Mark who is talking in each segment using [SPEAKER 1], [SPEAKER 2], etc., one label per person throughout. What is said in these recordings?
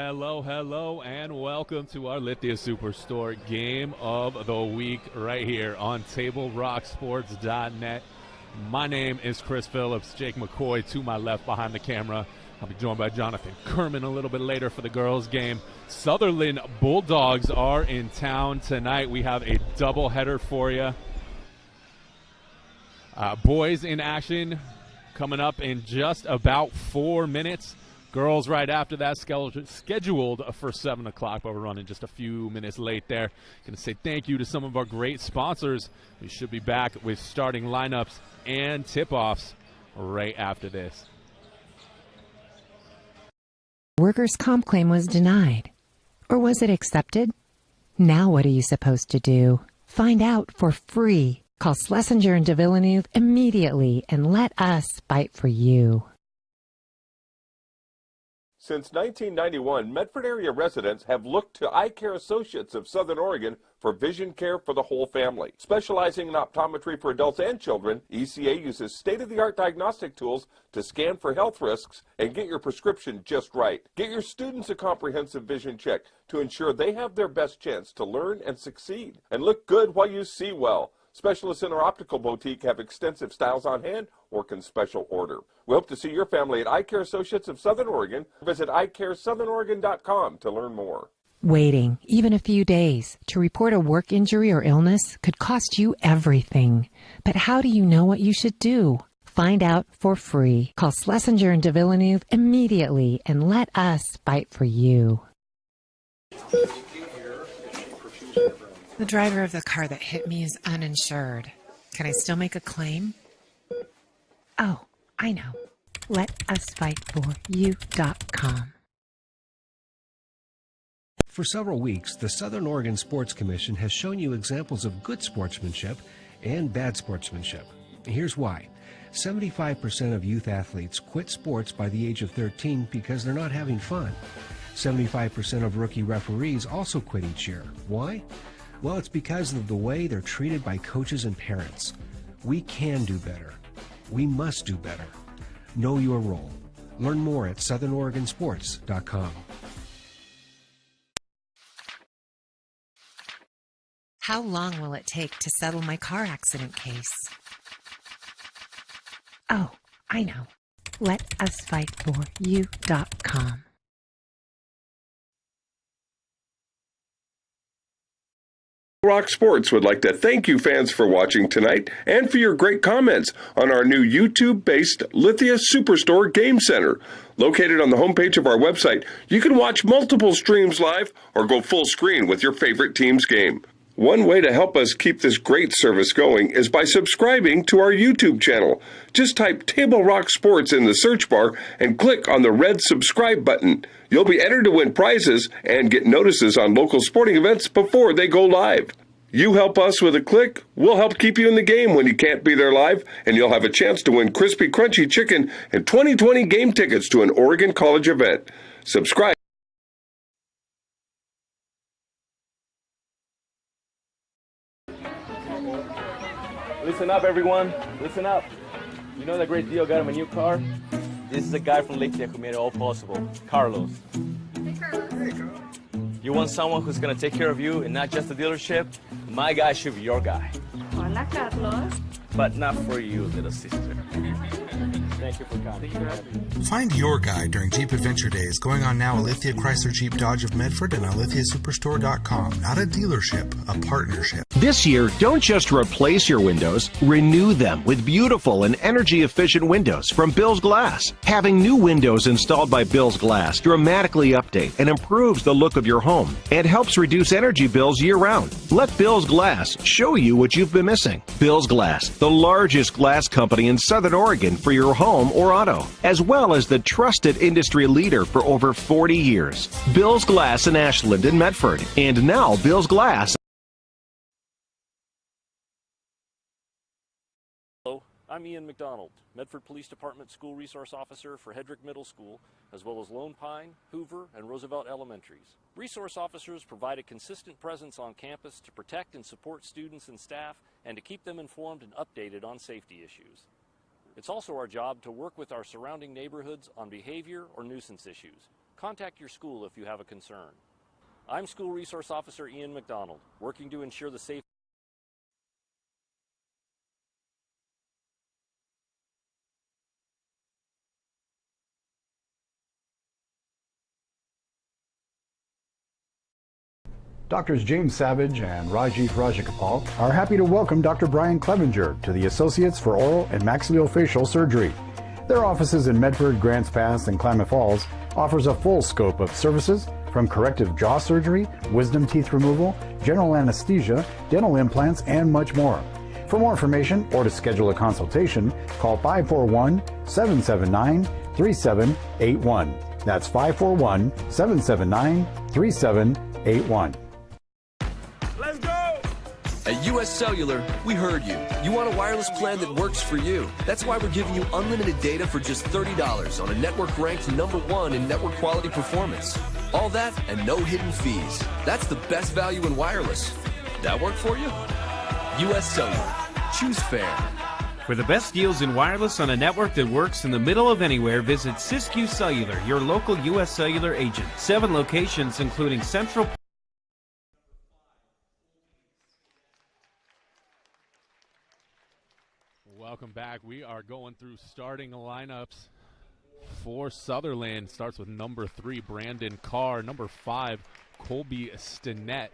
[SPEAKER 1] Hello, and welcome to our Lithia Superstore Game of the Week right here on TableRockSports.net. My name is Chris Phillips. Jake McCoy to my left behind the camera. I'll be joined by Jonathan Kerman a little bit later for the girls' game. Sutherlin Bulldogs are in town tonight. We have a doubleheader for you. Boys in action coming up in just about 4 minutes. Girls right after that, scheduled for 7 o'clock, but we're running just a few minutes late there. Going to say thank you to some of our great sponsors. We should be back with starting lineups and tip-offs right after this.
[SPEAKER 2] Workers' comp claim was denied. Or was it accepted? Now what are you supposed to do? Find out for free. Call Schlesinger and de Villeneuve immediately and let us fight for you.
[SPEAKER 3] Since 1991, Medford area residents have looked to Eye Care Associates of Southern Oregon for vision care for the whole family. Specializing in optometry for adults and children, ECA uses state-of-the-art diagnostic tools to scan for health risks and get your prescription just right. Get your students a comprehensive vision check to ensure they have their best chance to learn and succeed. And look good while you see well. Specialists in our optical boutique have extensive styles on hand or can special order. We hope to see your family at Eye Care Associates of Southern Oregon. Visit eyecaresouthern.com to learn more.
[SPEAKER 2] Waiting, even a few days, to report a work injury or illness could cost you everything. But how do you know what you should do? Find out for free. Call Schlesinger and de Villeneuve immediately and let us fight for you. The driver of the car that hit me is uninsured. Can I still make a claim? Oh, I know. LetUsFightForYou.com.
[SPEAKER 4] For several weeks, the Southern Oregon Sports Commission has shown you examples of good sportsmanship and bad sportsmanship. Here's why. 75% of youth athletes quit sports by the age of 13 because they're not having fun. 75% of rookie referees also quit each year. Why? Well, it's because of the way they're treated by coaches and parents. We can do better. We must do better. Know your role. Learn more at southernoregonsports.com.
[SPEAKER 2] How long will it take to settle my car accident case? Oh, I know. LetUsFightForYou.com.
[SPEAKER 3] Rock Sports would like to thank you fans for watching tonight and for your great comments on our new YouTube-based Lithia Superstore Game Center. Located on the homepage of our website, you can watch multiple streams live or go full screen with your favorite team's game. One way to help us keep this great service going is by subscribing to our YouTube channel. Just type Table Rock Sports in the search bar and click on the red subscribe button. You'll be entered to win prizes and get notices on local sporting events before they go live. You help us with a click, we'll help keep you in the game when you can't be there live, and you'll have a chance to win crispy, crunchy chicken and 2020 game tickets to an Oregon College event. Subscribe.
[SPEAKER 5] Listen up, everyone. Listen up. You know that great deal got him a new car? This is the guy from Lithia who made it all possible, Carlos.
[SPEAKER 6] Hey, Carlos. Hey, Carlos.
[SPEAKER 5] You want someone who's going to take care of you and not just the dealership? My guy should be your guy.
[SPEAKER 6] Hola, Carlos.
[SPEAKER 5] But not for you, little sister. Thank you for coming.
[SPEAKER 7] Find your guy during Jeep Adventure Days going on now at Lithia Chrysler Jeep Dodge of Medford and on lithiasuperstore.com. Not a dealership, a partnership.
[SPEAKER 8] This year, don't just replace your windows, renew them with beautiful and energy-efficient windows from Bill's Glass. Having new windows installed by Bill's Glass dramatically update and improves the look of your home and helps reduce energy bills year-round. Let Bill's Glass show you what you've been missing. Bill's Glass, the largest glass company in Southern Oregon for your home or auto, as well as the trusted industry leader for over 40 years. Bill's Glass in Ashland and Medford, and now Bill's Glass.
[SPEAKER 9] Hello, I'm Ian McDonald, Medford Police Department School Resource Officer for Hedrick Middle School, as well as Lone Pine, Hoover, and Roosevelt Elementaries. Resource officers provide a consistent presence on campus to protect and support students and staff and to keep them informed and updated on safety issues. It's also our job to work with our surrounding neighborhoods on behavior or nuisance issues. contact your school if you have a concern. I'm School Resource Officer Ian McDonald, working to ensure the safety.
[SPEAKER 10] Doctors James Savage and Rajiv Rajagopal are happy to welcome Dr. Brian Clevenger to the Associates for Oral and Maxillofacial Surgery. Their offices in Medford, Grants Pass, and Klamath Falls offers a full scope of services from corrective jaw surgery, wisdom teeth removal, general anesthesia, dental implants, and much more. For more information or to schedule a consultation, call 541-779-3781. That's 541-779-3781.
[SPEAKER 11] Let's go! At US Cellular, we heard you. You want a wireless plan that works for you. That's why we're giving you unlimited data for just $30 on a network ranked #1 in network quality performance. All that and no hidden fees. That's the best value in wireless. That work for you? US Cellular. Choose fair.
[SPEAKER 12] For the best deals in wireless on a network that works in the middle of anywhere, visit Siskiyou Cellular, your local US Cellular agent. 7 locations, including Central.
[SPEAKER 1] Welcome back. We are going through starting lineups for Sutherlin. Starts with number 3, Brandon Carr. Number 5, Colby Stinnett.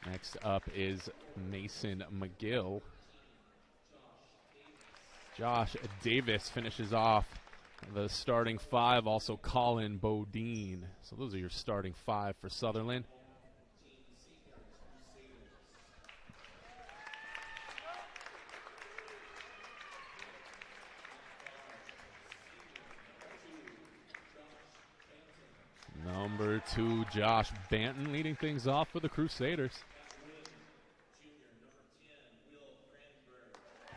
[SPEAKER 1] Next up is Mason McGill. Josh Davis finishes off the starting 5. Also Colin Bodine. So those are your starting 5 for Sutherlin. Number 2, Josh Banton leading things off for the Crusaders.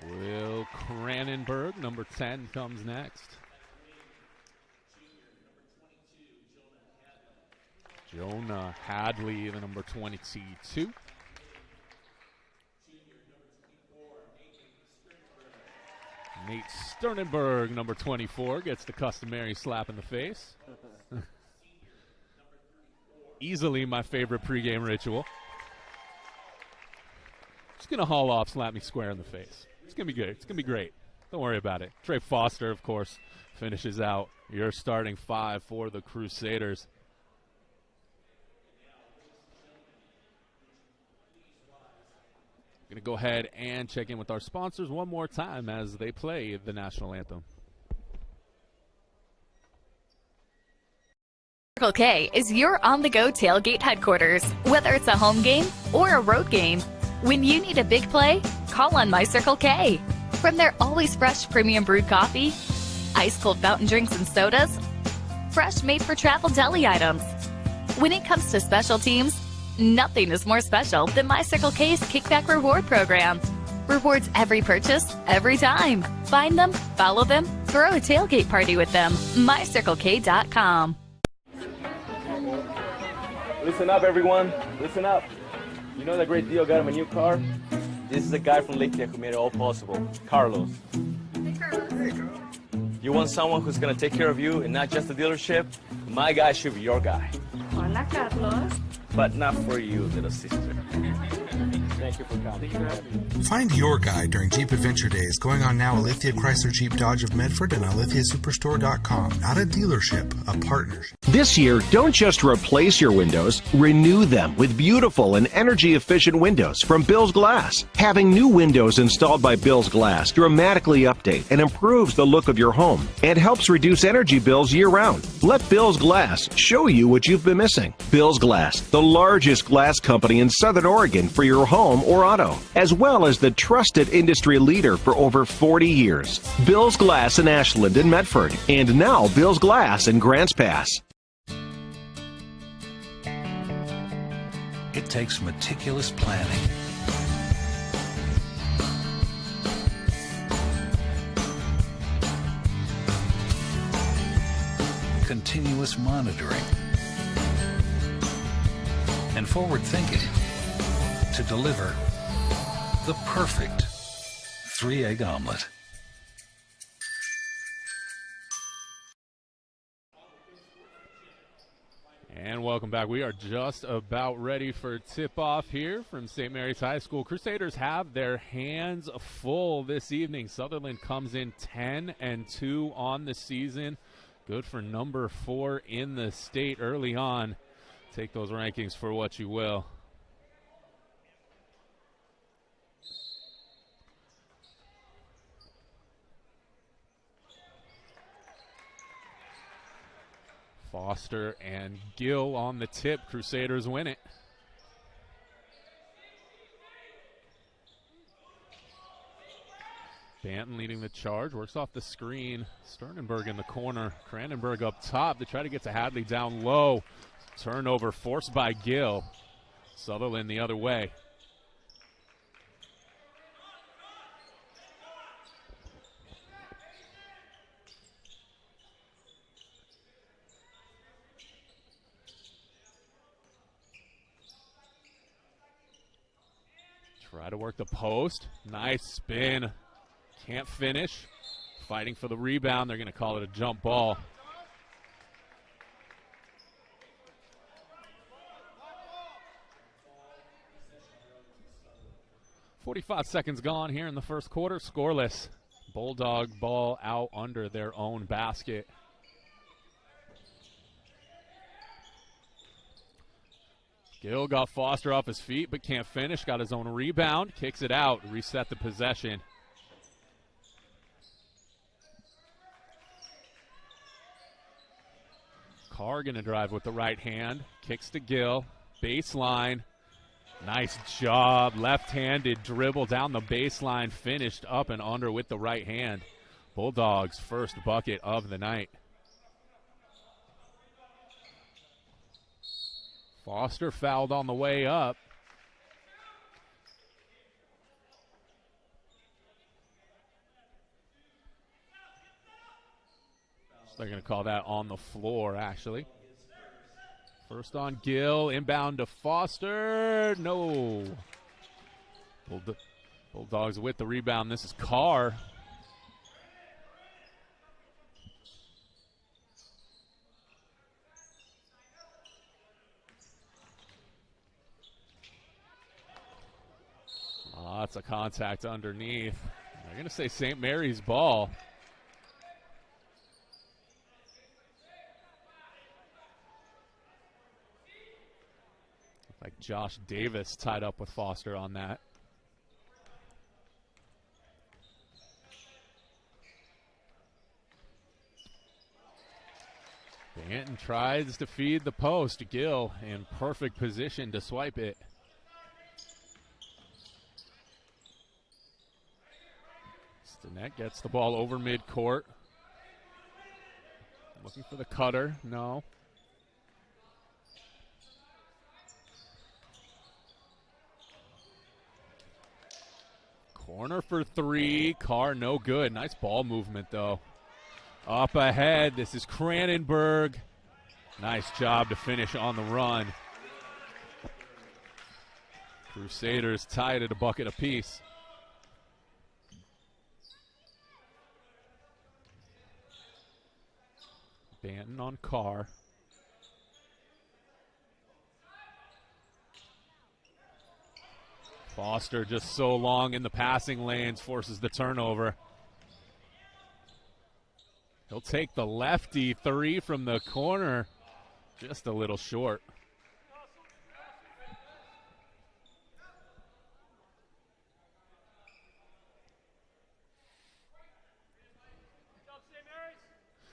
[SPEAKER 1] Will Cranenberg, number 10, comes next. Jonah Hadley, the number 22. Nate Sternenberg, number 24, gets the customary slap in the face. Easily my favorite pregame ritual. Just going to haul off, slap me square in the face. It's going to be good. It's going to be great. Don't worry about it. Trey Foster, of course, finishes out your starting 5 for the Crusaders. Going to go ahead and check in with our sponsors one more time as they play the national anthem.
[SPEAKER 13] Circle K is your on-the-go tailgate headquarters. Whether it's a home game or a road game, when you need a big play, call on My Circle K. From their always fresh premium brewed coffee, ice-cold fountain drinks and sodas, fresh made-for-travel deli items. When it comes to special teams, nothing is more special than My Circle K's Kickback Reward Program. Rewards every purchase, every time. Find them, follow them, throw a tailgate party with them. MyCircleK.com.
[SPEAKER 5] Listen up, everyone. Listen up. You know that great deal got him a new car? This is the guy from Lithia who made it all possible, Carlos.
[SPEAKER 6] Hey, Carlos. Hey, Carlos.
[SPEAKER 5] You want someone who's going to take care of you and not just the dealership? My guy should be your guy.
[SPEAKER 6] Hola, Carlos.
[SPEAKER 5] But not for you, little sister. Thank you for coming.
[SPEAKER 7] Find your guy during Jeep Adventure Days going on now at Lithia Chrysler Jeep Dodge of Medford and on lithiasuperstore.com. Not a dealership, a partnership.
[SPEAKER 8] This year, don't just replace your windows, renew them with beautiful and energy-efficient windows from Bill's Glass. Having new windows installed by Bill's Glass dramatically update and improves the look of your home and helps reduce energy bills year-round. Let Bill's Glass show you what you've been missing. Bill's Glass, the largest glass company in Southern Oregon for your home or auto, as well as the trusted industry leader for over 40 years. Bill's Glass in Ashland and Medford, and now Bill's Glass in Grants Pass.
[SPEAKER 14] It takes meticulous planning, continuous monitoring, and forward thinking to deliver the perfect 3-egg omelet.
[SPEAKER 1] And welcome back. We are just about ready for tip-off here from St. Mary's High School. Crusaders have their hands full this evening. Sutherlin comes in 10-2 on the season. Good for number 4 in the state early on. Take those rankings for what you will. Foster and Gill on the tip. Crusaders win it. Banton leading the charge, works off the screen. Sternenberg in the corner. Cranenberg up top. They try to get to Hadley down low. Turnover forced by Gill. Sutherlin the other way. Try to work the post. Nice spin. Can't finish. Fighting for the rebound. They're going to call it a jump ball. .45 seconds gone here in the first quarter. Scoreless. Bulldog ball out under their own basket. Gill got Foster off his feet, but can't finish. Got his own rebound. Kicks it out. Reset the possession. Carr going to drive with the right hand. Kicks to Gill. Baseline. Nice job. Left-handed dribble down the baseline. Finished up and under with the right hand. Bulldogs' first bucket of the night. Foster fouled on the way up. So they're going to call that on the floor, actually. First on Gill, inbound to Foster. No. Bulldogs with the rebound. This is Carr. Lots of contact underneath. They're going to say St. Mary's ball. Like Josh Davis tied up with Foster on that. Banton tries to feed the post. Gill in perfect position to swipe it. Stinnett gets the ball over midcourt. Looking for the cutter. No. Corner for three. Carr no good. Nice ball movement, though. Up ahead. This is Cranenberg. Nice job to finish on the run. Crusaders tied at a bucket apiece. Banton on Carr. Foster just so long in the passing lanes, forces the turnover. He'll take the lefty three from the corner. Just a little short.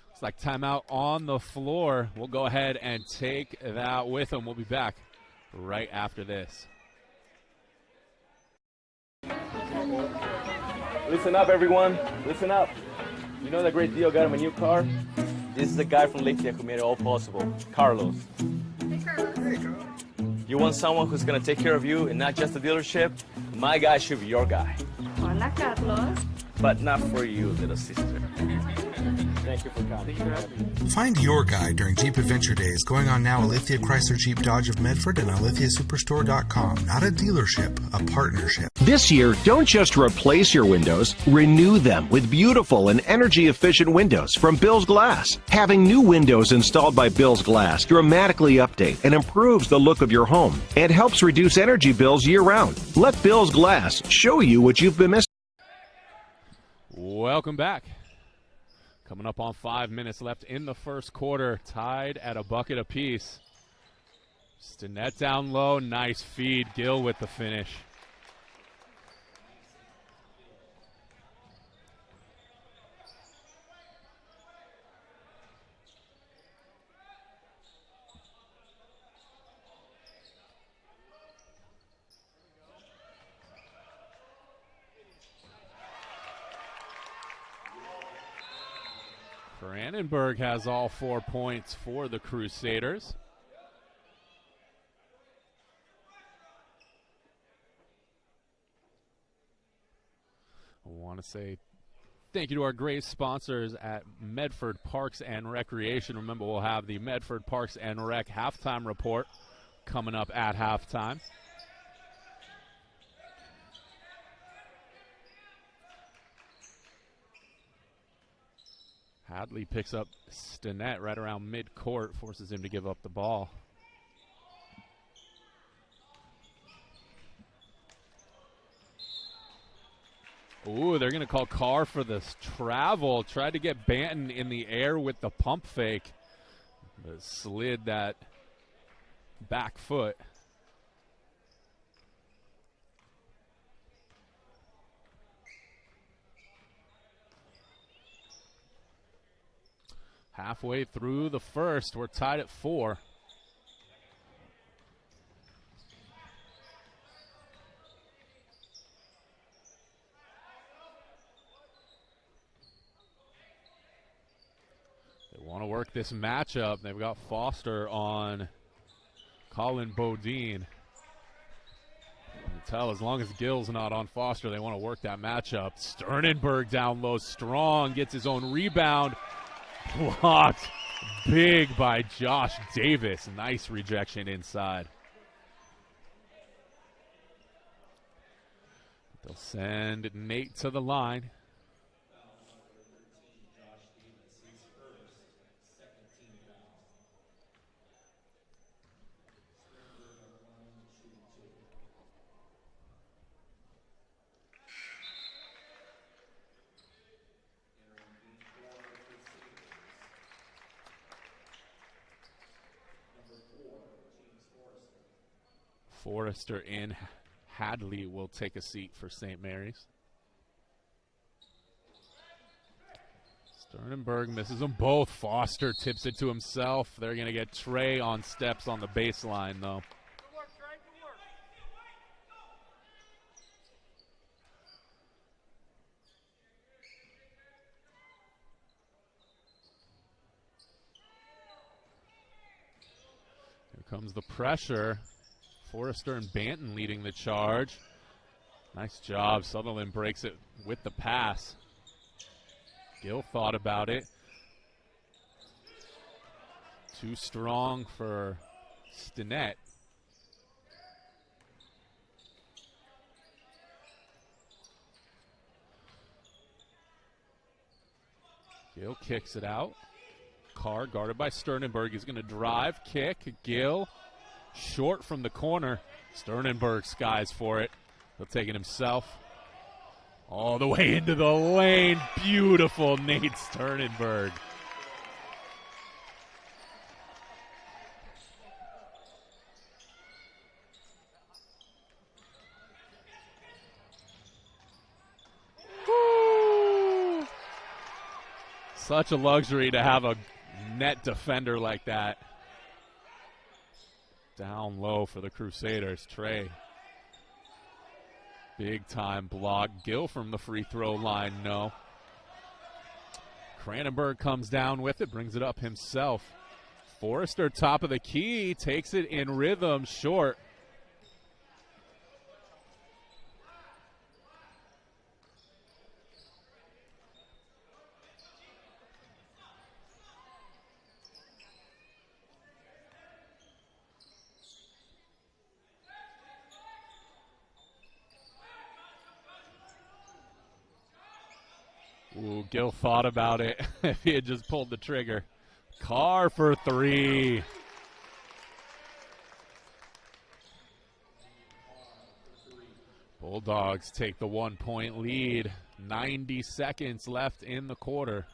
[SPEAKER 1] Looks like timeout on the floor. We'll go ahead and take that with them. We'll be back right after this.
[SPEAKER 5] Listen up, everyone. Listen up. You know that great deal got him a new car? This is the guy from Lithia who made it all possible, Carlos.
[SPEAKER 6] Hey, Carlos. Hey, Carlos.
[SPEAKER 5] You want someone who's going to take care of you and not just the dealership? My guy should be your guy.
[SPEAKER 6] Hola, Carlos.
[SPEAKER 5] But not for you, little sister. Thank you for coming.
[SPEAKER 7] Find your guide during Jeep Adventure Days going on now at Lithia Chrysler Jeep Dodge of Medford and on lithiasuperstore.com. Not a dealership, a partnership.
[SPEAKER 8] This year, don't just replace your windows, renew them with beautiful and energy-efficient windows from Bill's Glass. Having new windows installed by Bill's Glass dramatically update and improves the look of your home and helps reduce energy bills year-round. Let Bill's Glass show you what you've been missing.
[SPEAKER 1] Welcome back. Coming up on 5 minutes left in the first quarter, tied at a bucket apiece. Stinnett down low, nice feed. Gill with the finish. Brandenburg has all 4 points for the Crusaders. I want to say thank you to our great sponsors at Medford Parks and Recreation. Remember, we'll have the Medford Parks and Rec halftime report coming up at halftime. Hadley picks up Stinnett right around mid-court, forces him to give up the ball. Ooh, they're going to call Carr for this travel. Tried to get Banton in the air with the pump fake, but slid that back foot. Halfway through the first, we're tied at 4. They want to work this matchup. They've got Foster on Colin Bodine. You can tell as long as Gill's not on Foster, they want to work that matchup. Sternenberg down low, strong, gets his own rebound. Blocked big by Josh Davis. Nice rejection inside. They'll send Nate to the line. Forrester and Hadley will take a seat for St. Mary's. Sternenberg misses them both. Foster tips it to himself. They're going to get Trey on steps on the baseline, though.
[SPEAKER 6] Good work, Trey. Good work.
[SPEAKER 1] Here comes the pressure. Forrester and Banton leading the charge. Nice job. Sutherlin breaks it with the pass. Gill thought about it. Too strong for Stinnett. Gill kicks it out. Carr guarded by Sternenberg. He's going to drive, kick. Gill short from the corner. Sternenberg skies for it. He'll take it himself. All the way into the lane. Beautiful Nate Sternenberg. Woo! Such a luxury to have a net defender like that. Down low for the Crusaders. Trey. Big time block. Gill from the free throw line. No. Cranenberg comes down with it. Brings it up himself. Forrester top of the key. Takes it in rhythm. Short. Ooh, Gil thought about it if he had just pulled the trigger. Carr for three. Bulldogs take the 1-point lead. 90 seconds left in the quarter.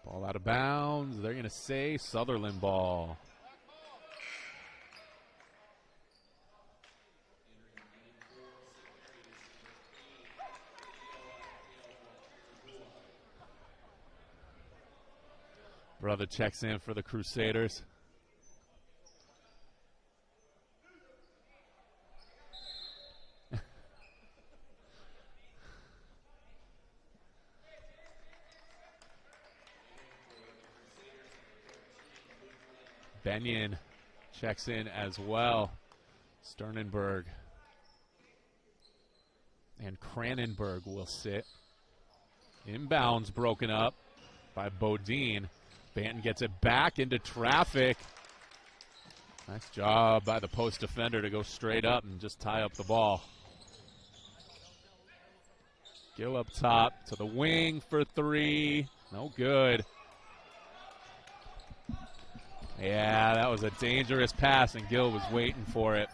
[SPEAKER 1] Ball out of bounds. They're going to say Sutherlin ball. Brother checks in for the Crusaders. Benyon checks in as well. Sternenberg and Cranenberg will sit. Inbounds broken up by Bodine. Banton gets it back into traffic. Nice job by the post defender to go straight up and just tie up the ball. Gill up top to the wing for three. No good. Yeah, that was a dangerous pass, and Gill was waiting for it.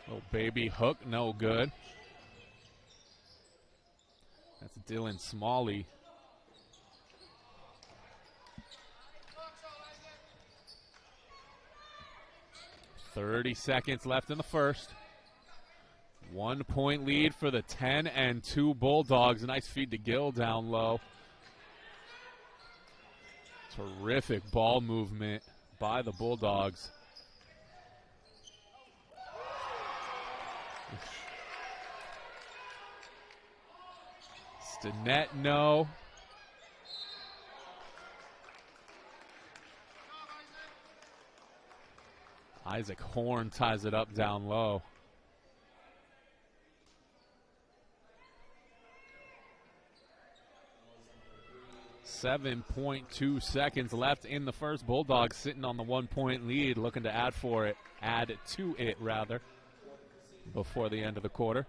[SPEAKER 1] Little baby hook, no good. That's Dylan Smalley. .30 seconds left in the first. 1-point lead for the 10-2 Bulldogs. Nice feed to Gill down low. Terrific ball movement by the Bulldogs. Stinnett, no. Isaac Horn ties it up down low. .2 seconds left in the first. Bulldogs sitting on the 1-point lead, looking to add to it rather, before the end of the quarter.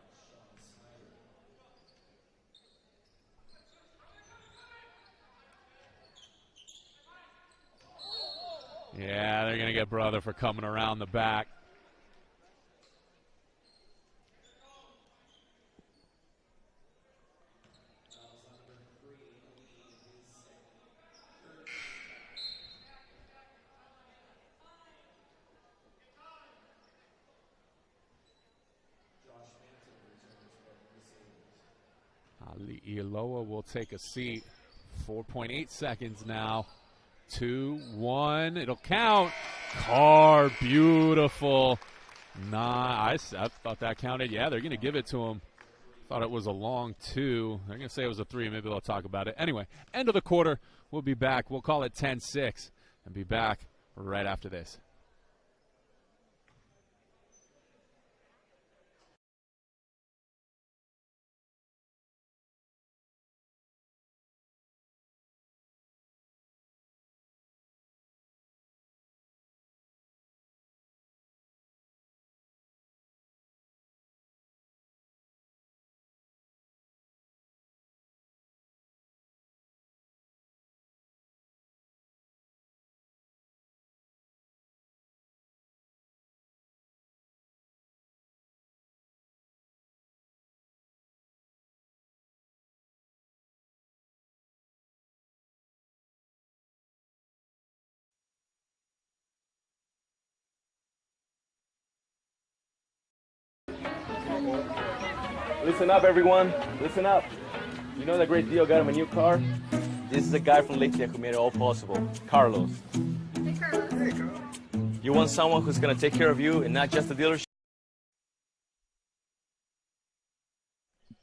[SPEAKER 1] Yeah, they're going to get brother for coming around the back. Ali Iloa will take a seat. 4.8 seconds now. 2-1, it'll count. Carr, beautiful. I thought that counted. Yeah, they're going to give it to him. Thought it was a long two. They're going to say it was a three. Maybe they'll talk about it. Anyway, end of the quarter. We'll be back. We'll call it 10-6 and be back right after this.
[SPEAKER 5] Listen up, everyone. Listen up. You know that great deal got him a new car? This is the guy from Lithia who made it all possible, Carlos.
[SPEAKER 6] Hey, Carlos. Hey, Carlos.
[SPEAKER 5] You want someone who's going to take care of you and not just the dealership?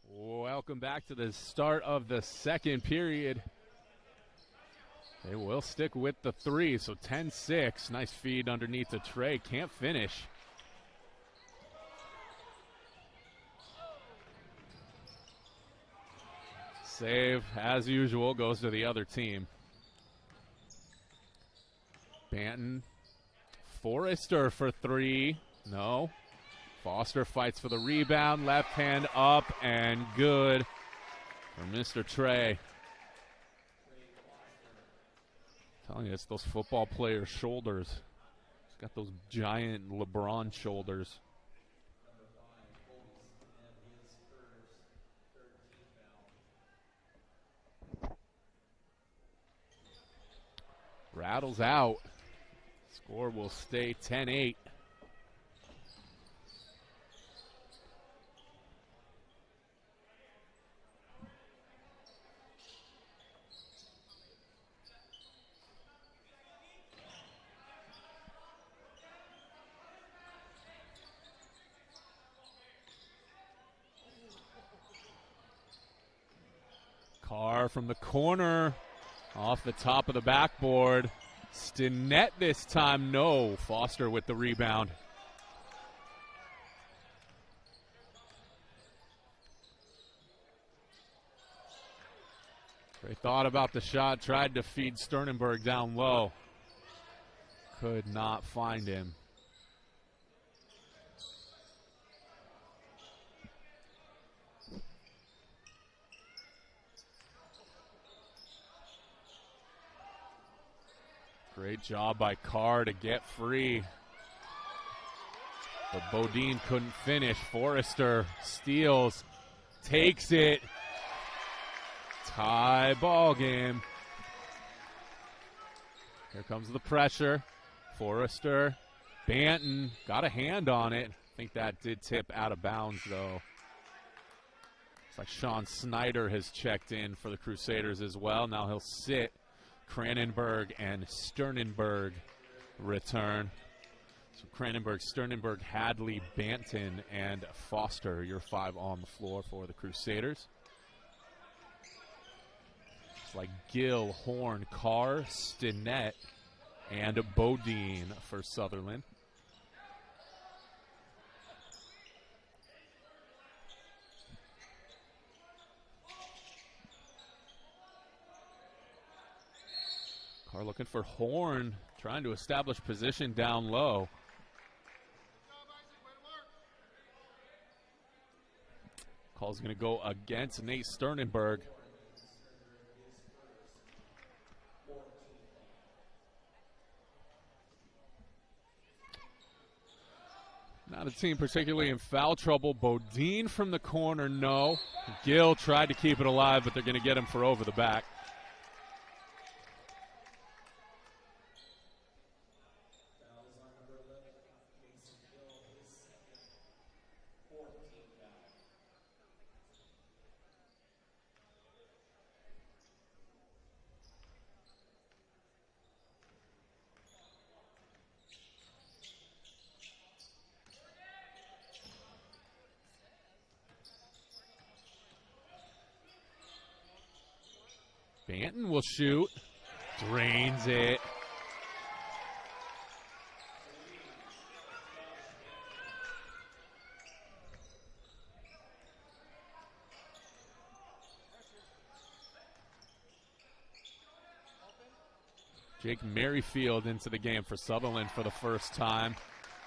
[SPEAKER 1] Welcome back to the start of the second period. They will stick with the 3, so 10-6. Nice feed underneath the tray. Can't finish. Save, as usual, goes to the other team. Banton. Forrester for 3. No. Foster fights for the rebound. Left hand up and good for Mr. Trey. I'm telling you, it's those football players' shoulders. He's got those giant LeBron shoulders. Rattles out. Score will stay 10-8. Carr from the corner, off the top of the backboard. Stinnett this time, no. Foster with the rebound. Trey thought about the shot, tried to feed Sternenberg down low. Could not find him. Great job by Carr to get free. But Bodine couldn't finish. Forrester steals, takes it. Tie ball game. Here comes the pressure. Forrester, Banton got a hand on it. I think that did tip out of bounds though. It's like Sean Snyder has checked in for the Crusaders as well. Now he'll sit. Cranenberg and Sternenberg return. So Cranenberg, Sternenberg, Hadley, Banton, and Foster, your 5 on the floor for the Crusaders. It's like Gill, Horn, Carr, Stinnett, and Bodine for Sutherlin. Carr looking for Horn, trying to establish position down low. Call's going to go against Nate Sternenberg. Not a team particularly in foul trouble. Bodine from the corner, no. Gill tried to keep it alive, but they're going to get him for over the back. Banton will shoot. Drains it. Jake Merrifield into the game for Sutherland for the first time.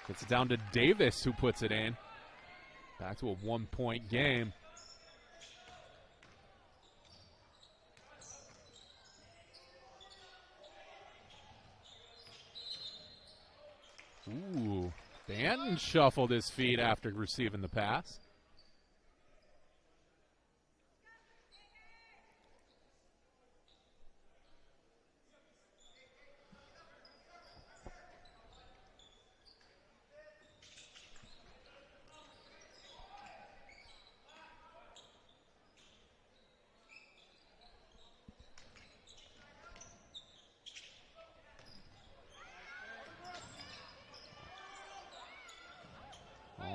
[SPEAKER 1] It's down to Davis who puts it in. Back to a 1-point game. Ooh, Banton shuffled his feet after receiving the pass.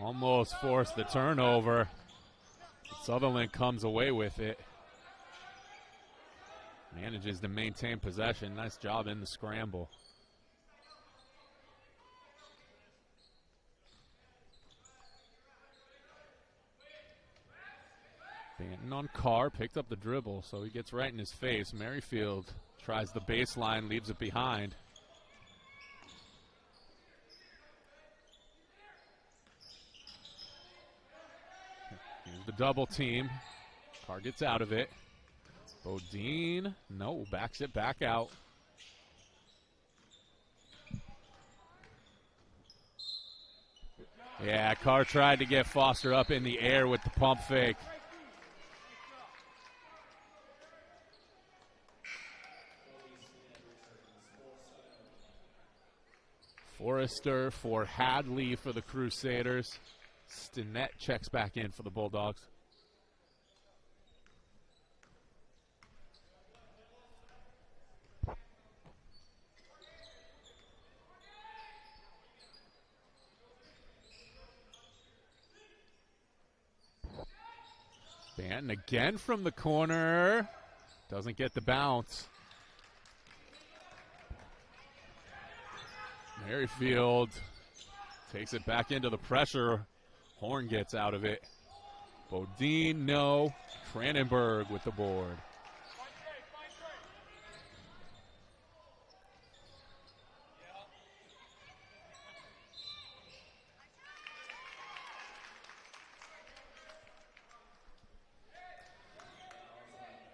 [SPEAKER 1] Almost forced the turnover. Sutherland comes away with it. Manages to maintain possession. Nice job in the scramble. Banton on Carr, picked up the dribble, so he gets right in his face. Merrifield tries the baseline, leaves it behind. Here's the double team. Carr gets out of it. Bodine, no, backs it back out. Yeah, Carr tried to get Foster up in the air with the pump fake. Forrester for Hadley for the Crusaders. Stinnett checks back in for the Bulldogs. Banton again from the corner. Doesn't get the bounce. Merrifield takes it back into the pressure. Horn gets out of it. Bodine, no. Cranenberg with the board.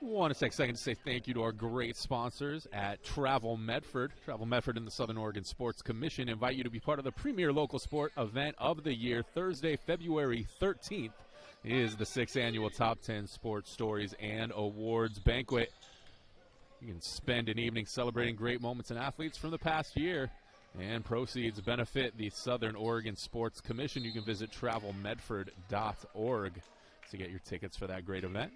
[SPEAKER 1] Want to take a second to say thank you to our great sponsors at Travel Medford. Travel Medford and the Southern Oregon Sports Commission invite you to be part of the premier local sport event of the year. Thursday, February 13th is the 6th annual Top 10 Sports Stories and Awards Banquet. You can spend an evening celebrating great moments and athletes from the past year, and proceeds benefit the Southern Oregon Sports Commission. You can visit travelmedford.org to get your tickets for that great event.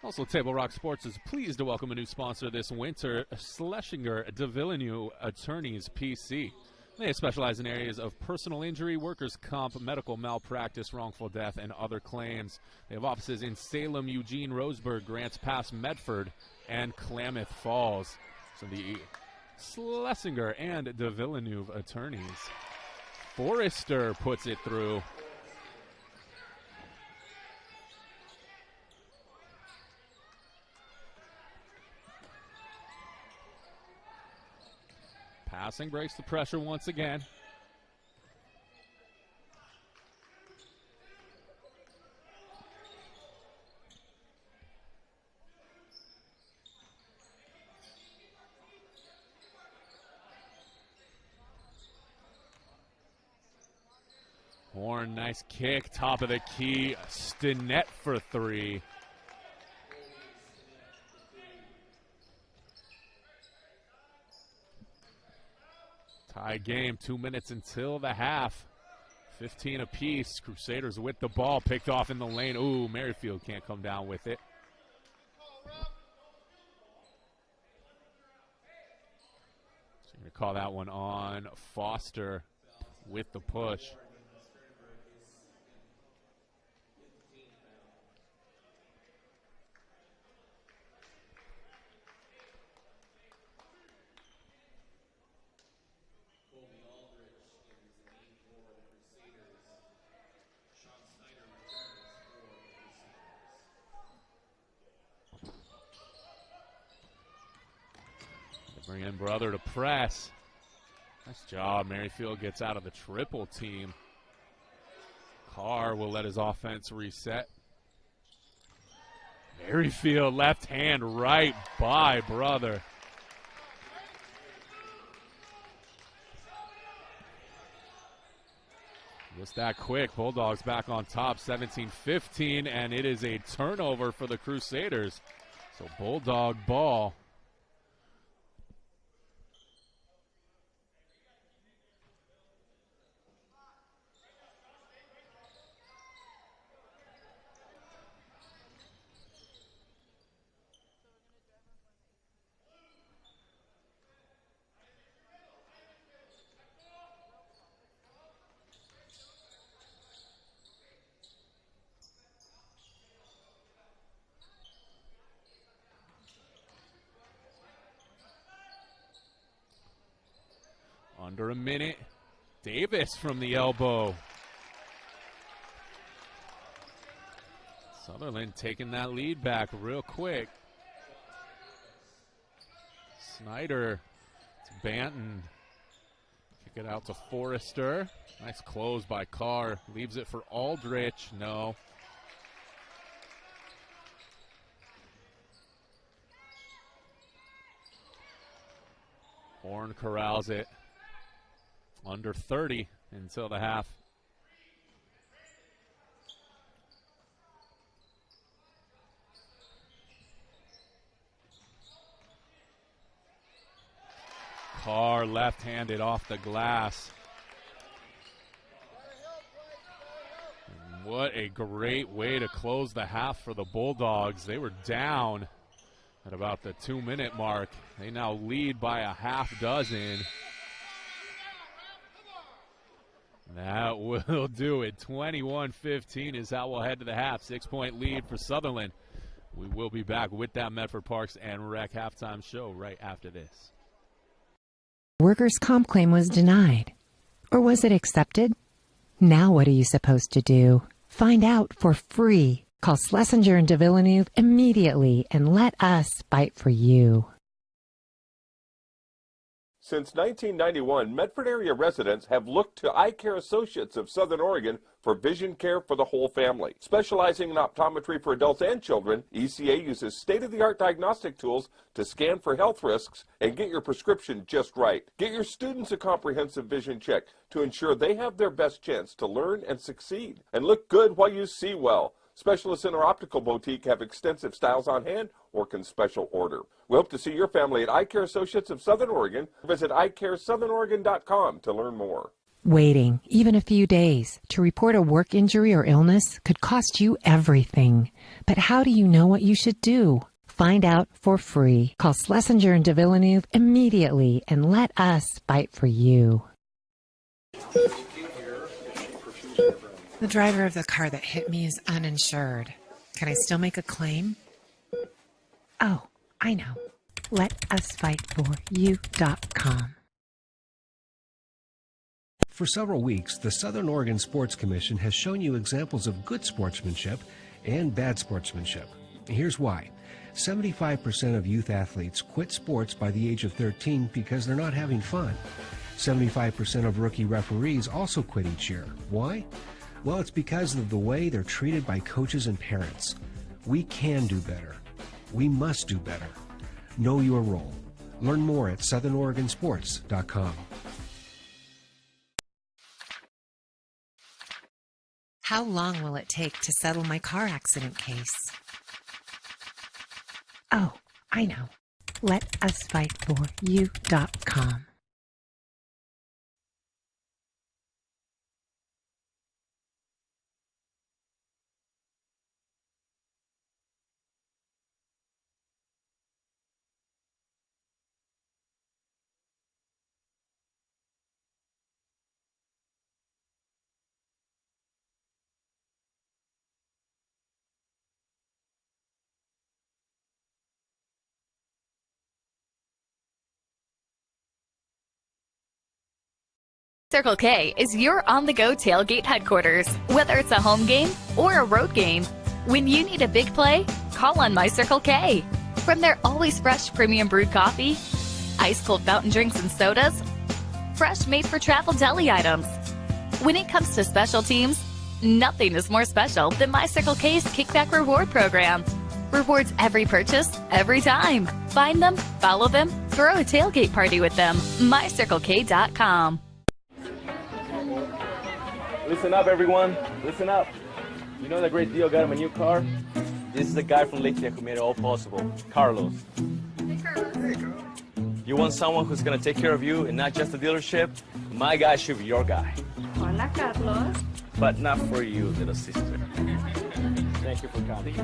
[SPEAKER 1] Also, Table Rock Sports is pleased to welcome a new sponsor this winter, Schlesinger de Villeneuve Attorneys PC. They specialize in areas of personal injury, workers' comp, medical malpractice, wrongful death, and other claims. They have offices in Salem, Eugene, Roseburg, Grants Pass, Medford, and Klamath Falls. So the Schlesinger and de Villeneuve Attorneys. Forrester puts it through. Passing breaks the pressure once again. Horn, nice kick, top of the key. Stinnett for three. Tie game, 2 minutes until the half. 15 apiece. Crusaders with the ball, picked off in the lane. Ooh, Merrifield can't come down with it. So you're going to call that one on Foster with the push. Bring in Brother to press. Nice job. Merrifield gets out of the triple team. Carr will let his offense reset. Merrifield left hand right by Brother. Just that quick. Bulldogs back on top, 17-15, and it is a turnover for the Crusaders. So Bulldog ball. Under a minute. Davis from the elbow. Sutherlin taking that lead back real quick. Snyder to Banton. Kick it out to Forrester. Nice close by Carr. Leaves it for Aldrich. No. Horn corrals it. Under 30 until the half. Carr left-handed off the glass. And what a great way to close the half for the Bulldogs. They were down at about the 2-minute mark. They now lead by a half dozen. That will do it. 21-15 is how we'll head to the half. 6-point lead for Sutherlin. We will be back with that Medford Parks and Rec halftime show right after this.
[SPEAKER 2] Workers' comp claim was denied. Or was it accepted? Now what are you supposed to do? Find out for free. Call Schlesinger and de Villeneuve immediately and let us fight for you.
[SPEAKER 3] Since 1991, Medford area residents have looked to Eye Care Associates of Southern Oregon for vision care for the whole family. Specializing in optometry for adults and children, ECA uses state-of-the-art diagnostic tools to scan for health risks and get your prescription just right. Get your students a comprehensive vision check to ensure they have their best chance to learn and succeed. And look good while you see well. Specialists in our optical boutique have extensive styles on hand or can special order. We hope to see your family at Eye Care Associates of Southern Oregon. Visit eyecaresouthern.com to learn more.
[SPEAKER 2] Waiting, even a few days, to report a work injury or illness could cost you everything. But how do you know what you should do? Find out for free. Call Schlesinger and de Villeneuve immediately and let us fight for you. The driver of the car that hit me is uninsured. Can I still make a claim? Oh, I know. LetUsFightForYou.com.
[SPEAKER 4] For several weeks, the Southern Oregon Sports Commission has shown you examples of good sportsmanship and bad sportsmanship. Here's why. 75% of youth athletes quit sports by the age of 13 because they're not having fun. 75% of rookie referees also quit each year. Why? Well, it's because of the way they're treated by coaches and parents. We can do better. We must do better. Know your role. Learn more at southernoregonsports.com.
[SPEAKER 2] How long will it take to settle my car accident case? Oh, I know. LetUsFightForYou.com.
[SPEAKER 13] Circle K is your on-the-go tailgate headquarters. Whether it's a home game or a road game, when you need a big play, call on My Circle K. From their always fresh premium brewed coffee, ice-cold fountain drinks and sodas, fresh made-for-travel deli items. When it comes to special teams, nothing is more special than My Circle K's Kickback Reward Program. Rewards every purchase, every time. Find them, follow them, throw a tailgate party with them. MyCircleK.com.
[SPEAKER 5] Listen up, everyone. Listen up. You know that great deal got him a new car? This is the guy from Lithia who made it all possible, Carlos.
[SPEAKER 6] Hey, Carlos. Hey, Carlos.
[SPEAKER 5] You want someone who's going to take care of you and not just the dealership? My guy should be your guy.
[SPEAKER 6] Hola, Carlos.
[SPEAKER 5] But not for you, little sister. Thank you for coming.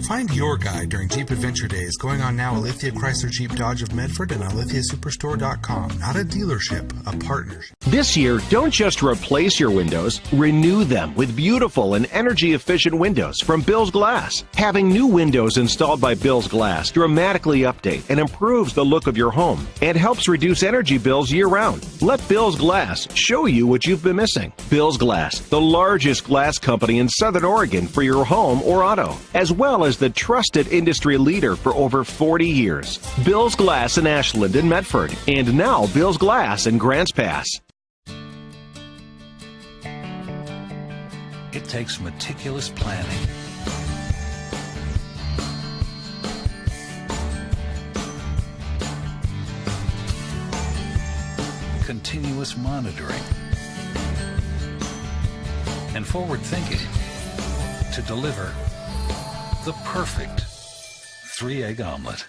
[SPEAKER 7] Find your guide during Jeep Adventure Days going on now at Lithia Chrysler Jeep Dodge of Medford and on lithiasuperstore.com. Not a dealership, a partnership.
[SPEAKER 8] This year, don't just replace your windows, renew them with beautiful and energy-efficient windows from Bill's Glass. Having new windows installed by Bill's Glass dramatically update and improves the look of your home and helps reduce energy bills year-round. Let Bill's Glass show you what you've been missing. Bill's Glass, the largest glass company in Southern Oregon for your home or auto, as well as the trusted industry leader for over 40 years. Bill's Glass in Ashland and Medford, and now Bill's Glass in Grants Pass.
[SPEAKER 14] It takes meticulous planning, continuous monitoring, and forward thinking to deliver the perfect 3-egg omelet.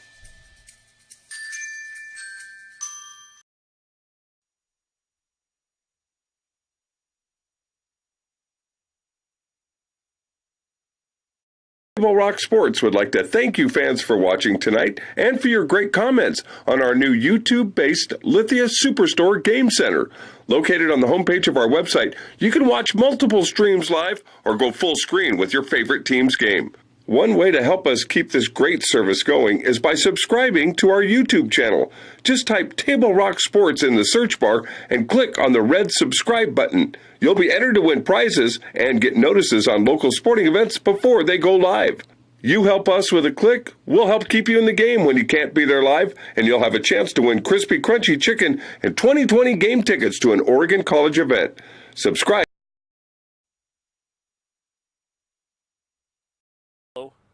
[SPEAKER 3] Table Rock Sports would like to thank you fans for watching tonight and for your great comments on our new YouTube-based Lithia Superstore Game Center. Located on the homepage of our website, you can watch multiple streams live or go full screen with your favorite team's game. One way to help us keep this great service going is by subscribing to our YouTube channel. Just type Table Rock Sports in the search bar and click on the red subscribe button. You'll be entered to win prizes and get notices on local sporting events before they go live. You help us with a click, we'll help keep you in the game when you can't be there live, and you'll have a chance to win crispy, crunchy chicken and 2020 game tickets to an Oregon College event. Subscribe.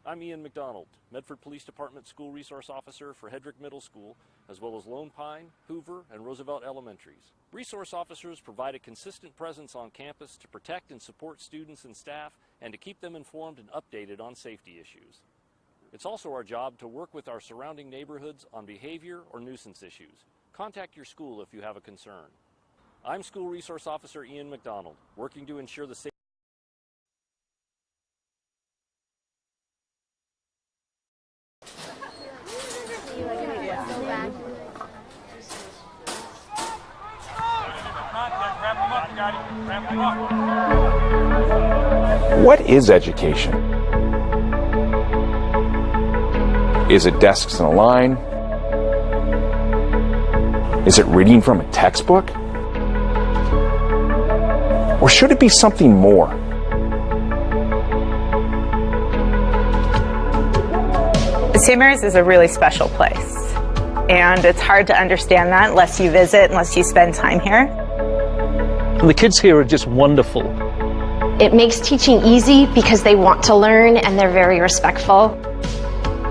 [SPEAKER 9] I'm Ian McDonald, Medford Police Department School Resource Officer for Hedrick Middle School, as well as Lone Pine, Hoover, and Roosevelt Elementaries. Resource officers provide a consistent presence on campus to protect and support students and staff, and to keep them informed and updated on safety issues. It's also our job to work with our surrounding neighborhoods on behavior or nuisance issues. Contact your school if you have a concern. I'm School Resource Officer Ian McDonald, working to ensure the safety.
[SPEAKER 15] What is education? Is it desks and a line? Is it reading from a textbook? Or should it be something more?
[SPEAKER 16] St. Mary's is a really special place, and it's hard to understand that unless you visit, unless you spend time here.
[SPEAKER 17] The kids here are just wonderful.
[SPEAKER 18] It makes teaching easy because they want to learn and they're very respectful.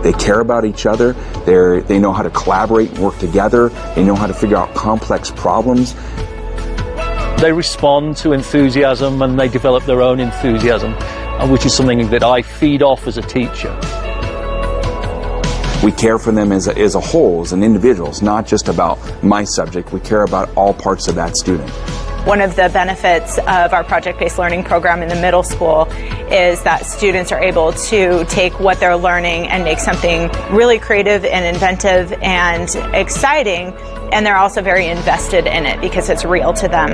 [SPEAKER 15] They care about each other, they know how to collaborate and work together, they know how to figure out complex problems.
[SPEAKER 17] They respond to enthusiasm and they develop their own enthusiasm, which is something that I feed off as a teacher.
[SPEAKER 15] We care for them as a whole, as an individual. It's not just about my subject. We care about all parts of that student.
[SPEAKER 16] One of the benefits of our project-based learning program in the middle school is that students are able to take what they're learning and make something really creative and inventive and exciting, and they're also very invested in it because it's real to them.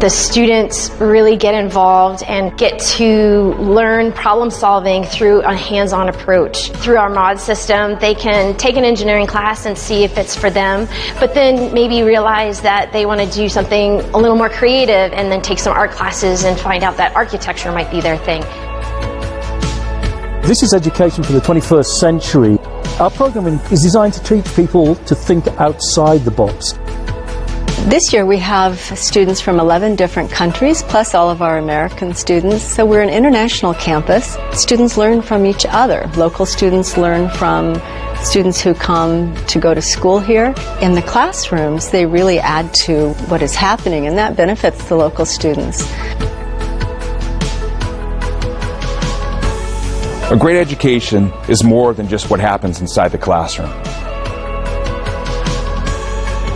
[SPEAKER 18] The students really get involved and get to learn problem solving through a hands-on approach. Through our mod system, they can take an engineering class and see if it's for them, but then maybe realize that they want to do something a little more creative and then take some art classes and find out that architecture might be their thing.
[SPEAKER 17] This is education for the 21st century. Our program is designed to teach people to think outside the box.
[SPEAKER 19] This year we have students from 11 different countries, plus all of our American students, so we're an international campus. Students learn from each other. Local students learn from students who come to go to school here. In the classrooms, they really add to what is happening, and that benefits the local students.
[SPEAKER 15] A great education is more than just what happens inside the classroom.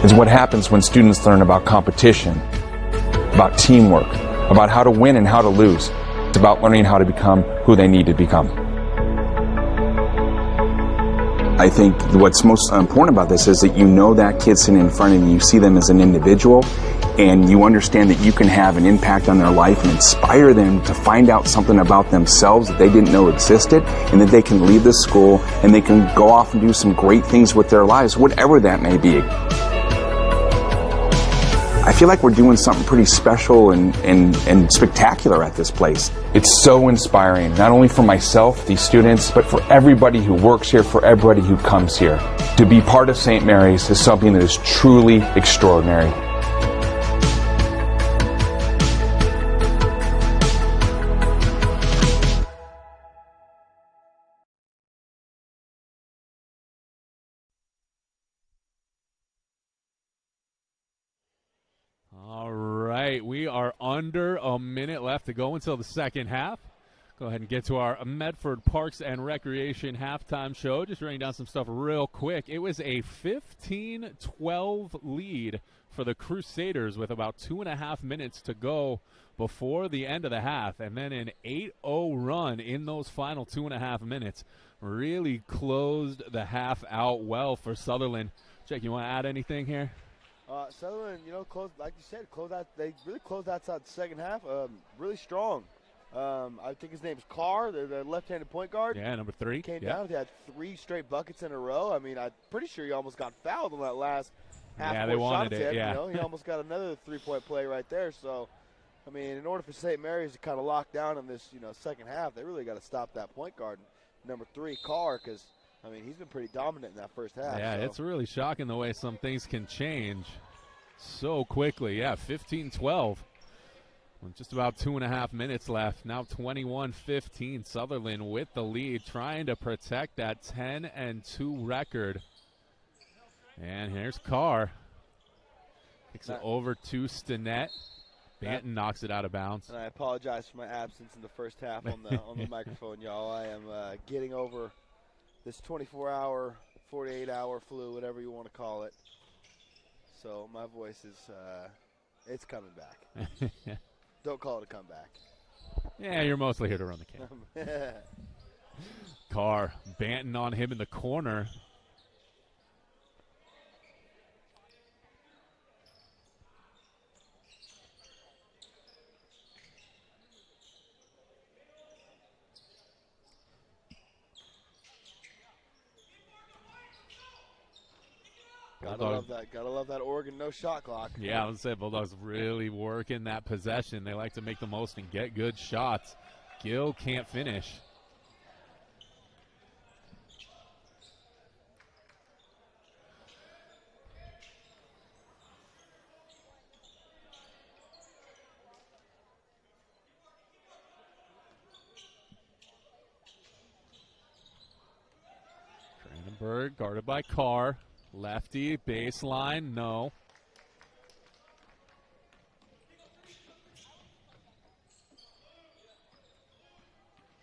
[SPEAKER 15] It's what happens when students learn about competition, about teamwork, about how to win and how to lose. It's about learning how to become who they need to become. I think what's most important about this is that you know that kid sitting in front of you, you see them as an individual, and you understand that you can have an impact on their life and inspire them to find out something about themselves that they didn't know existed, and that they can leave the school and they can go off and do some great things with their lives, whatever that may be. I feel like we're doing something pretty special and spectacular at this place. It's so inspiring, not only for myself, these students, but for everybody who works here, for everybody who comes here. To be part of St. Mary's is something that is truly extraordinary.
[SPEAKER 1] All right, we are under a minute left to go until the second half. Go ahead and get to our Medford Parks and Recreation halftime show. Just writing down some stuff real quick. It was a 15-12 lead for the Crusaders with about 2.5 minutes to go before the end of the half, and then an 8-0 run in those final 2.5 minutes really closed the half out well for Sutherlin. Jake, you want to add anything here?
[SPEAKER 20] Sutherlin, like you said, they really closed outside the second half. Really strong. I think his name's Carr, the left-handed point guard.
[SPEAKER 1] Yeah, number 3.
[SPEAKER 20] Came down. He had 3 straight buckets in a row. I mean, I'm pretty sure he almost got fouled on that last half.
[SPEAKER 1] Yeah, they wanted it.
[SPEAKER 20] He almost got another 3-point play right there. So, I mean, in order for St. Mary's to kind of lock down in this, second half, they really got to stop that point guard, number 3, Carr, because I mean, he's been pretty dominant in that first half.
[SPEAKER 1] Yeah, it's really shocking the way some things can change so quickly. Yeah, 15-12. With just about 2.5 minutes left. Now 21-15. Sutherlin with the lead, trying to protect that 10-2 record. And here's Carr. Kicks it over to Stinnett. Banton knocks it out of bounds.
[SPEAKER 20] And I apologize for my absence in the first half on the microphone, y'all. I am getting over this 24-hour, 48-hour flu, whatever you want to call it. So my voice is, it's coming back. Don't call it a comeback.
[SPEAKER 1] Yeah, you're mostly here to run the camp. Carr, Banton on him in the corner.
[SPEAKER 20] Gotta love that Oregon no shot clock.
[SPEAKER 1] Yeah, I would say Bulldogs really working that possession. They like to make the most and get good shots. Gill can't finish. Brandenburg guarded by Carr. Lefty, baseline, no.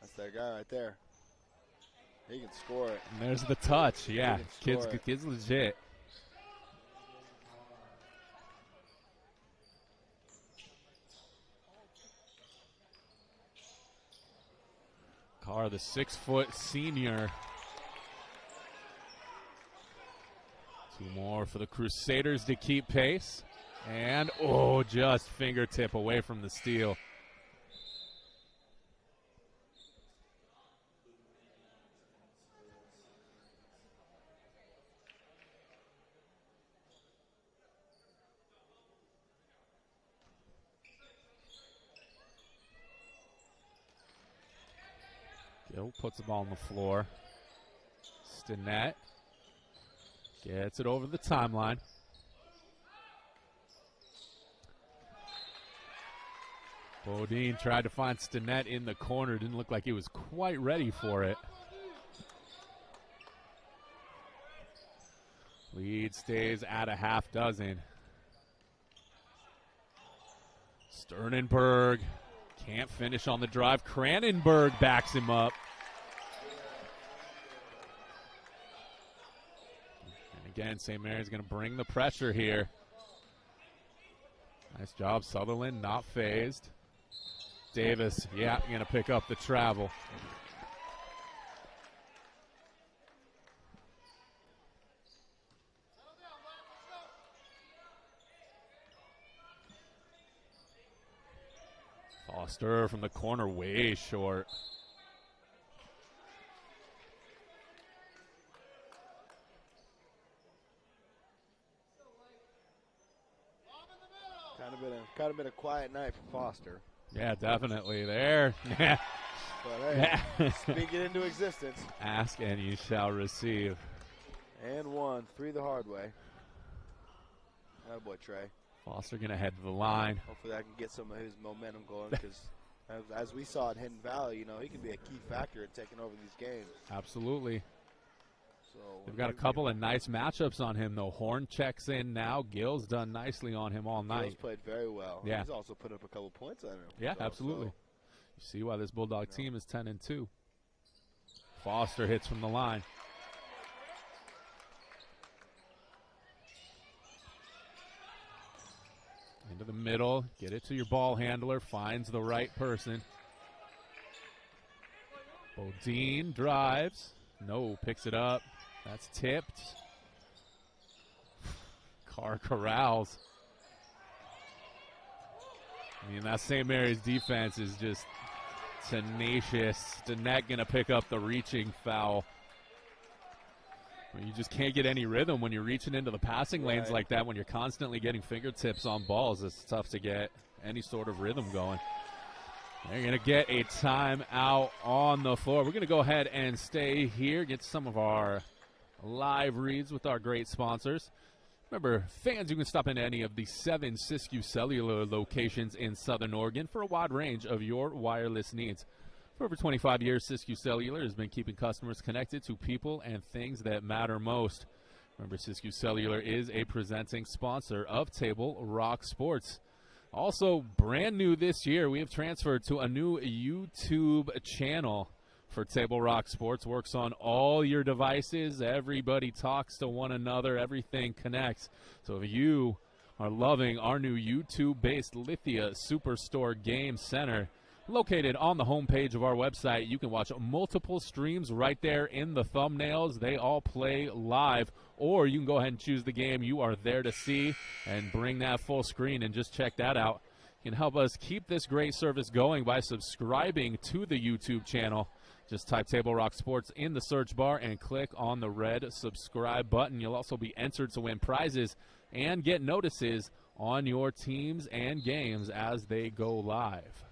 [SPEAKER 20] That's that guy right there. He can score it.
[SPEAKER 1] And there's the touch, yeah. Kid's legit. Carr, the 6-foot senior. 2 more for the Crusaders to keep pace. And, just fingertip away from the steal. Gill puts the ball on the floor. Stinnett gets it over the timeline. Bodine tried to find Stinnett in the corner. Didn't look like he was quite ready for it. Lead stays at a half dozen. Sternenberg can't finish on the drive. Cranenberg backs him up. Again, St. Mary's going to bring the pressure here. Nice job, Sutherlin, not phased. Davis, yeah, going to pick up the travel. Foster from the corner, way short.
[SPEAKER 20] Kind of been a quiet night for Foster.
[SPEAKER 1] Yeah, definitely there.
[SPEAKER 20] But hey, speak it into existence.
[SPEAKER 1] Ask and you shall receive.
[SPEAKER 20] And one, 3 the hard way. Attaboy, Trey.
[SPEAKER 1] Foster going to head to the line.
[SPEAKER 20] Hopefully I can get some of his momentum going because as we saw at Hidden Valley, you know, he can be a key factor in taking over these games.
[SPEAKER 1] Absolutely.
[SPEAKER 20] So
[SPEAKER 1] They've got a couple of nice matchups on him, though. Horn checks in now. Gill's done nicely on him all night.
[SPEAKER 20] Gill's played very well.
[SPEAKER 1] Yeah.
[SPEAKER 20] He's also put up a couple points on him.
[SPEAKER 1] Yeah, absolutely.
[SPEAKER 20] So.
[SPEAKER 1] You see why this Bulldog team is 10-2. Foster hits from the line. Into the middle. Get it to your ball handler. Finds the right person. Bodine drives. No, picks it up. That's tipped. Carr corrals. I mean, that St. Mary's defense is just tenacious. Danette going to pick up the reaching foul. I mean, you just can't get any rhythm when you're reaching into the passing lanes like that. When you're constantly getting fingertips on balls, it's tough to get any sort of rhythm going. They're going to get a timeout on the floor. We're going to go ahead and stay here, get some of our live reads with our great sponsors. Remember, fans, you can stop into any of the 7 Siskiyou Cellular locations in Southern Oregon for a wide range of your wireless needs. For over 25 years, Siskiyou Cellular has been keeping customers connected to people and things that matter most. Remember, Siskiyou Cellular is a presenting sponsor of Table Rock Sports. Also, brand new this year, we have transferred to a new YouTube channel for Table Rock Sports. Works on all your devices. Everybody talks to one another. Everything connects. So if you are loving our new YouTube-based Lithia Superstore Game Center, located on the homepage of our website, you can watch multiple streams right there in the thumbnails. They all play live, or you can go ahead and choose the game you are there to see and bring that full screen and just check that out. You can help us keep this great service going by subscribing to the YouTube channel. Just type Table Rock Sports in the search bar and click on the red subscribe button. You'll also be entered to win prizes and get notices on your teams and games as they go live.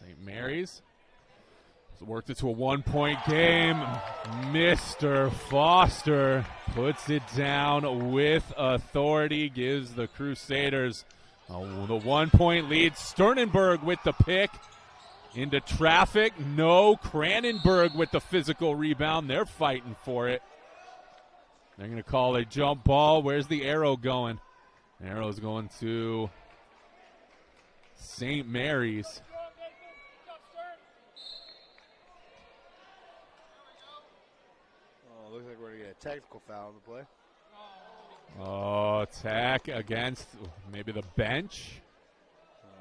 [SPEAKER 1] St. Mary's worked it to a one-point game. Mr. Foster puts it down with authority, gives the Crusaders the one-point lead. Sternenberg with the pick into traffic. No, Cranenberg with the physical rebound. They're fighting for it. They're going to call a jump ball. Where's the arrow going? The arrow's going to St. Mary's.
[SPEAKER 20] Looks like we're going to get a technical foul on the play.
[SPEAKER 1] Oh, attack against maybe the bench.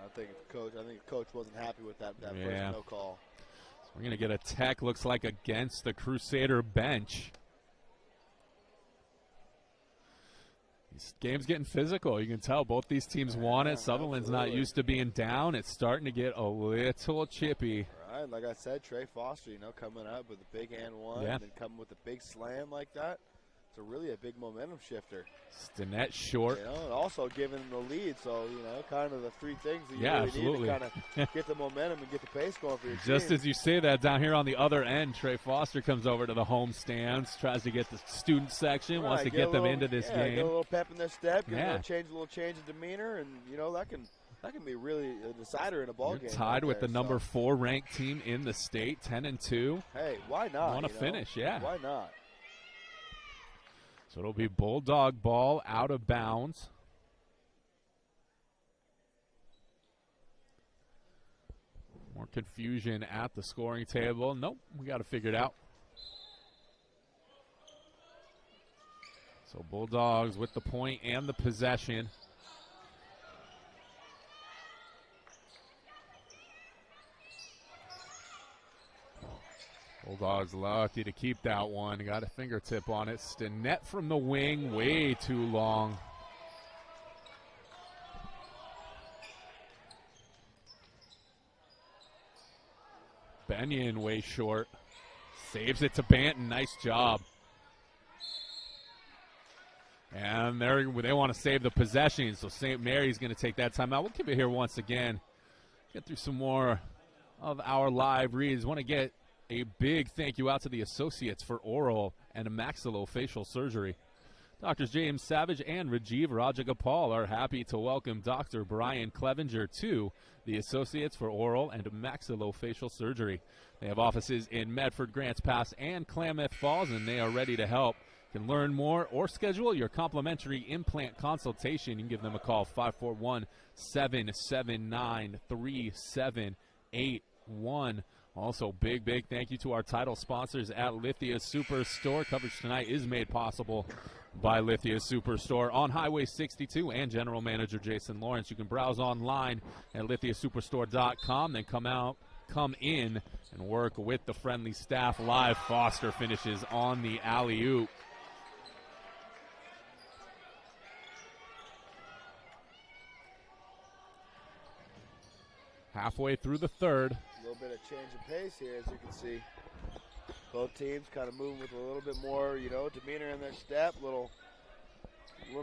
[SPEAKER 20] I think the coach wasn't happy with that first no call.
[SPEAKER 1] So we're going to get a tech, looks like, against the Crusader bench. This game's getting physical. You can tell both these teams want it. Sutherland's not used to being down. It's starting to get a little chippy.
[SPEAKER 20] Right, like I said, Trey Foster, coming up with a big and one, and then coming with a big slam like that. It's really a big momentum shifter.
[SPEAKER 1] Stinnett short.
[SPEAKER 20] And also giving them the lead, so, kind of the three things that you really need to kind of get the momentum and get the pace going for your
[SPEAKER 1] Just
[SPEAKER 20] team.
[SPEAKER 1] as you say that, down here on the other end, Trey Foster comes over to the home stands, tries to get the student section, wants to get them into this game.
[SPEAKER 20] Get a little pep in their step, a little change of demeanor, and, that can be really a decider in a ball game.
[SPEAKER 1] Tied with the number 4 ranked team in the state, 10-2.
[SPEAKER 20] Hey, why not?
[SPEAKER 1] Want to finish, yeah.
[SPEAKER 20] Why not?
[SPEAKER 1] So it'll be Bulldog ball out of bounds. More confusion at the scoring table. Nope, we got to figure it out. So Bulldogs with the point and the possession. Bulldogs lucky to keep that one. Got a fingertip on it. Stinnett from the wing, way too long. Benyon way short. Saves it to Banton. Nice job. And they want to save the possession, so St. Mary's going to take that timeout. We'll keep it here once again. Get through some more of our live reads. Want to get a big thank you out to the Associates for Oral and Maxillofacial Surgery. Drs. James Savage and Rajiv Rajagopal are happy to welcome Dr. Brian Clevenger to the Associates for Oral and Maxillofacial Surgery. They have offices in Medford, Grants Pass, and Klamath Falls, and they are ready to help. You can learn more or schedule your complimentary implant consultation. You can give them a call, 541-779-3781. Also, big thank you to our title sponsors at Lithia Superstore. Coverage tonight is made possible by Lithia Superstore on Highway 62 and General Manager Jason Lawrence. You can browse online at lithiasuperstore.com, then come in and work with the friendly staff live. Foster finishes on the alley-oop. Halfway through the third.
[SPEAKER 20] A little bit of change of pace here, as you can see. Both teams kind of moving with a little bit more, demeanor in their step, a little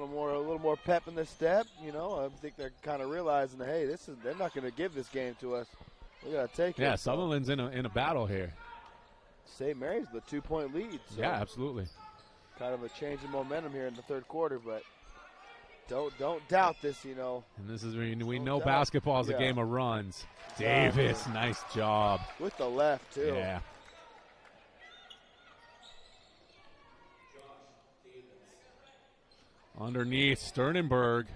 [SPEAKER 20] more pep in their step. I think they're kind of realizing that, hey, they're not going to give this game to us. We got to take it.
[SPEAKER 1] Yeah, Sutherlin's in a battle here.
[SPEAKER 20] St. Mary's the 2-point lead. So
[SPEAKER 1] yeah, absolutely.
[SPEAKER 20] Kind of a change in momentum here in the third quarter, but don't doubt this, And
[SPEAKER 1] this is we know basketball is a game of runs. Davis, nice job.
[SPEAKER 20] With the left, too.
[SPEAKER 1] Yeah. Underneath, Sternenberg.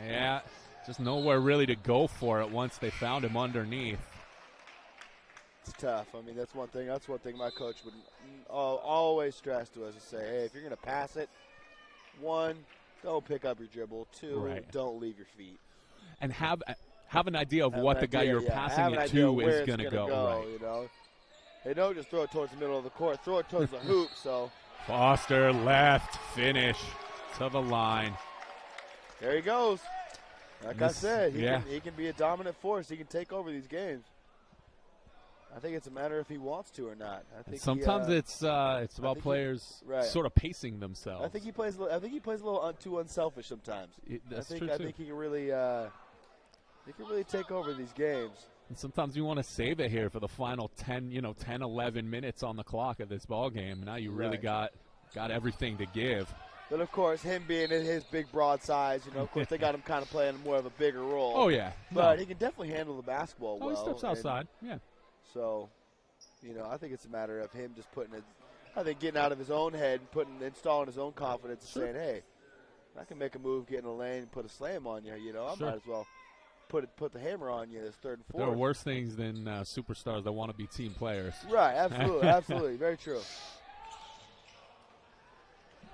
[SPEAKER 1] Yeah, just nowhere really to go for it once they found him underneath.
[SPEAKER 20] It's tough. I mean, that's one thing my coach would always stress to us is say, hey, if you're going to pass it, one, don't pick up your dribble. Two, don't leave your feet.
[SPEAKER 1] And have an idea of what the guy you're passing it to is going to go. Right.
[SPEAKER 20] Hey, don't just throw it towards the middle of the court. Throw it towards the hoop. So
[SPEAKER 1] Foster left finish to the line.
[SPEAKER 20] There he goes. Like I said, he can be a dominant force. He can take over these games. I think it's a matter if he wants to or not. I think
[SPEAKER 1] sometimes it's about players sort of pacing themselves.
[SPEAKER 20] I think he plays a little too unselfish sometimes.
[SPEAKER 1] That's
[SPEAKER 20] true
[SPEAKER 1] too.
[SPEAKER 20] I think he can really take over these games.
[SPEAKER 1] And sometimes you want to save it here for the final 10, 11 minutes on the clock of this ball game. Now you really got everything to give.
[SPEAKER 20] But of course, him being in his big broad size, of course they got him kind of playing more of a bigger role.
[SPEAKER 1] Oh yeah,
[SPEAKER 20] but he can definitely handle the basketball well.
[SPEAKER 1] He steps outside. Yeah.
[SPEAKER 20] So, I think it's a matter of him just getting out of his own head and installing his own confidence and saying, hey, I can make a move, get in the lane, and put a slam on you. I might as well put the hammer on you this third and fourth.
[SPEAKER 1] There are worse things than superstars that want to be team players.
[SPEAKER 20] Right, absolutely, very true.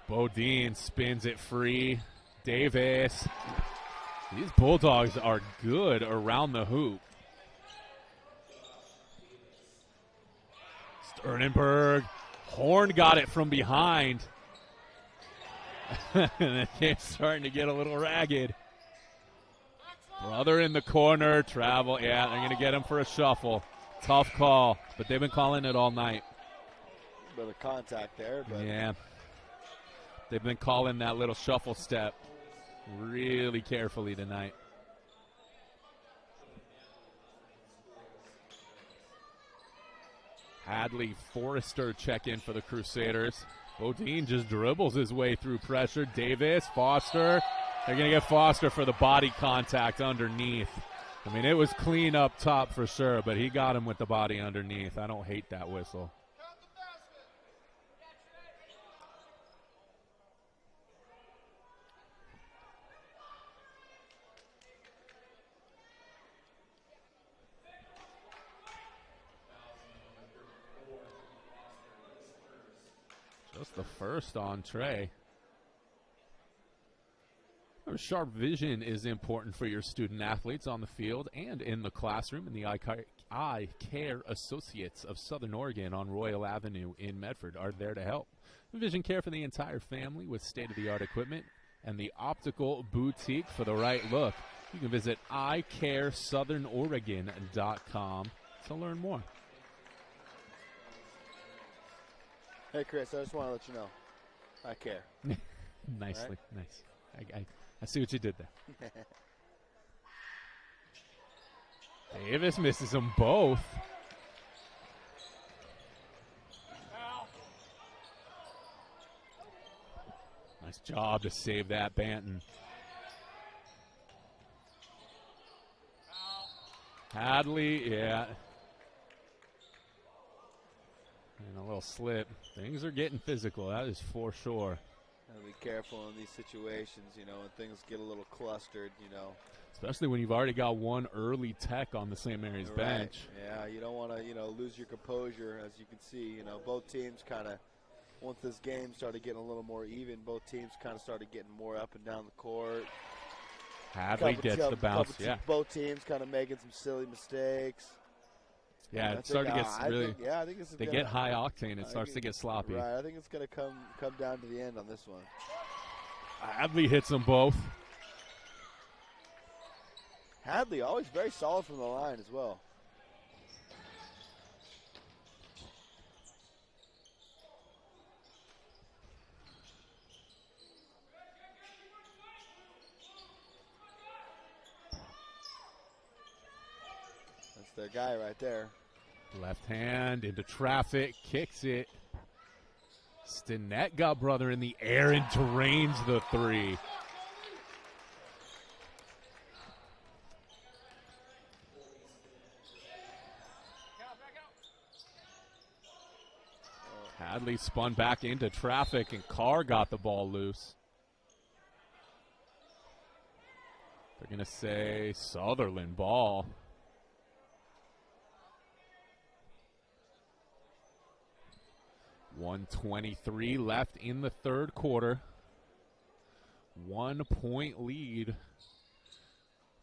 [SPEAKER 1] Bodine spins it free. Davis. These Bulldogs are good around the hoop. Sternenberg. Horn got it from behind. And the game's starting to get a little ragged. Brother in the corner. Travel. Yeah, they're going to get him for a shuffle. Tough call, but they've been calling it all night.
[SPEAKER 20] A bit of contact there. But
[SPEAKER 1] yeah. They've been calling that little shuffle step really carefully tonight. Hadley Forrester check in for the Crusaders. Bodine just dribbles his way through pressure. Davis, Foster. They're going to get Foster for the body contact underneath. I mean, it was clean up top for sure, but he got him with the body underneath. I don't hate that whistle. Just the first on Trey. Sharp vision is important for your student athletes on the field and in the classroom, and the Eye Care Associates of Southern Oregon on Royal Avenue in Medford are there to help. Vision care for the entire family with state-of-the-art equipment and the optical boutique for the right look. You can visit eyecaresouthernoregon.com to learn more.
[SPEAKER 20] Hey, Chris, I just want to let you know, I care.
[SPEAKER 1] Nicely, nice. I see what you did there. Davis misses them both. Nice job to save that, Banton. Hadley, yeah. And a little slip. Things are getting physical, that is for sure.
[SPEAKER 20] Gotta be careful in these situations, you know, when things get a little clustered, you know.
[SPEAKER 1] Especially when you've already got one early tech on the St. Mary's bench.
[SPEAKER 20] Yeah, you don't want to, you know, lose your composure. As you can see, you know, both teams kind of, once this game started getting a little more even, both teams kind of started getting more up and down the court.
[SPEAKER 1] Hadley gets the bounce, yeah.
[SPEAKER 20] Both teams kind of making some silly mistakes.
[SPEAKER 1] Yeah, it started to get really.
[SPEAKER 20] I think this is
[SPEAKER 1] they get high octane. It starts to get sloppy.
[SPEAKER 20] Right, I think it's going to come down to the end on this one.
[SPEAKER 1] Hadley hits them both.
[SPEAKER 20] Hadley always very solid from the line as well. That's their guy right there.
[SPEAKER 1] Left hand into traffic, kicks it. Stinnett got brother in the air and drains the three. Hadley spun back into traffic, and Carr got the ball loose. They're going to say Sutherlin ball. .123 left in the third quarter. 1 point lead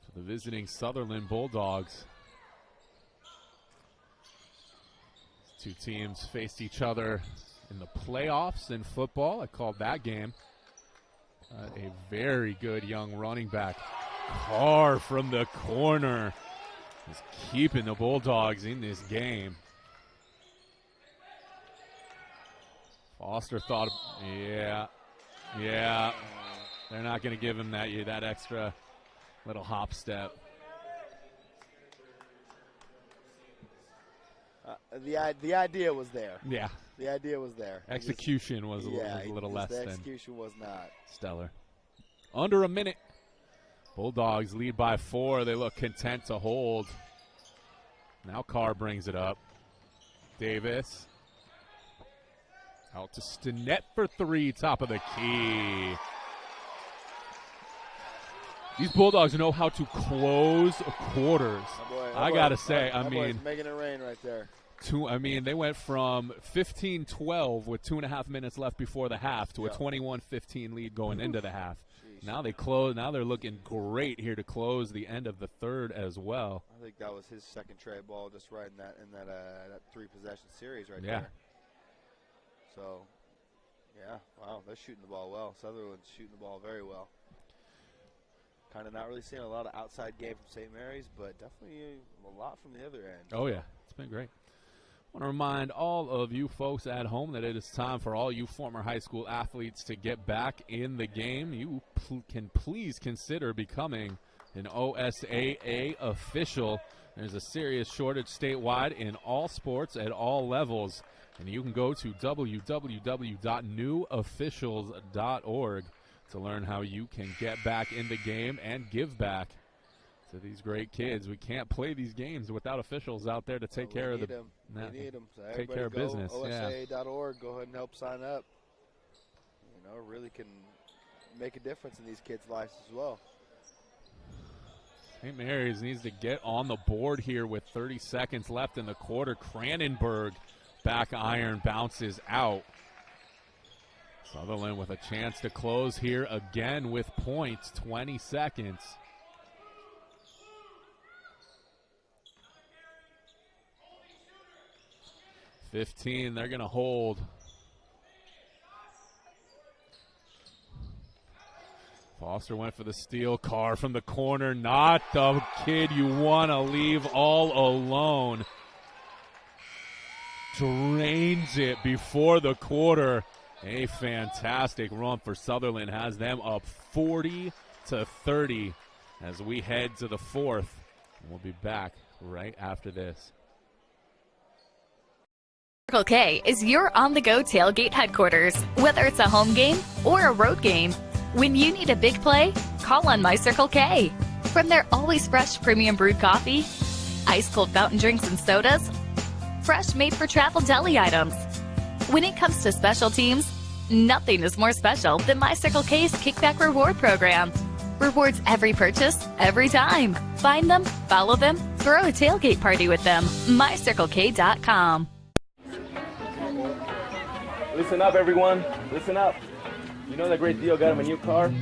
[SPEAKER 1] for the visiting Sutherlin Bulldogs. Two teams faced each other in the playoffs in football. I called that game. A very good young running back. Carr from the corner is keeping the Bulldogs in this game. Foster thought, yeah. They're not going to give him that extra little hop step.
[SPEAKER 20] The idea was there.
[SPEAKER 1] Yeah.
[SPEAKER 20] The idea was there.
[SPEAKER 1] Execution was a little less than.
[SPEAKER 20] The execution was not
[SPEAKER 1] stellar. Under a minute. Bulldogs lead by 4. They look content to hold. Now Carr brings it up. Davis. Out to Stinnett for 3, top of the key. These Bulldogs know how to close quarters. I got to say, I mean,
[SPEAKER 20] making it rain right there.
[SPEAKER 1] They went from 15-12 with 2.5 minutes left before the half to a 21-15 lead going into the half.
[SPEAKER 20] Jeez.
[SPEAKER 1] Now they close. Now they're looking great here to close the end of the third as well.
[SPEAKER 20] I think that was his second tray ball, just right in that 3-possession series right there. So, yeah, wow, they're shooting the ball well. Sutherland's shooting the ball very well. Kind of not really seeing a lot of outside game from St. Mary's, but definitely a lot from the other end.
[SPEAKER 1] Oh, yeah, it's been great. I want to remind all of you folks at home that it is time for all you former high school athletes to get back in the game. You can please consider becoming an OSAA official. There's a serious shortage statewide in all sports at all levels. And you can go to www.newofficials.org to learn how you can get back in the game and give back to these great kids. We can't play these games without officials out there to take care of
[SPEAKER 20] them. We need them. So
[SPEAKER 1] take care of business.
[SPEAKER 20] OSAA.org. Go ahead and help sign up. You know, really can make a difference in these kids' lives as well.
[SPEAKER 1] St. Mary's needs to get on the board here with 30 seconds left in the quarter. Cranenberg back iron bounces out. Sutherlin with a chance to close here again with points, 20 seconds. $15, they're going to hold. Foster went for the steal. Carr from the corner. Not the kid you want to leave all alone. Drains it before the quarter. A fantastic run for Sutherlin. Has them up 40-30 as we head to the fourth. We'll be back right after this.
[SPEAKER 13] Circle K is your on-the-go tailgate headquarters. Whether it's a home game or a road game, when you need a big play, call on My Circle K. From their always fresh premium brewed coffee, ice-cold fountain drinks and sodas, fresh made-for-travel deli items. When it comes to special teams, nothing is more special than My Circle K's Kickback Reward Program. Rewards every purchase, every time. Find them, follow them, throw a tailgate party with them. MyCircleK.com.
[SPEAKER 5] Listen up, everyone. Listen up. You know that great deal got him a new car?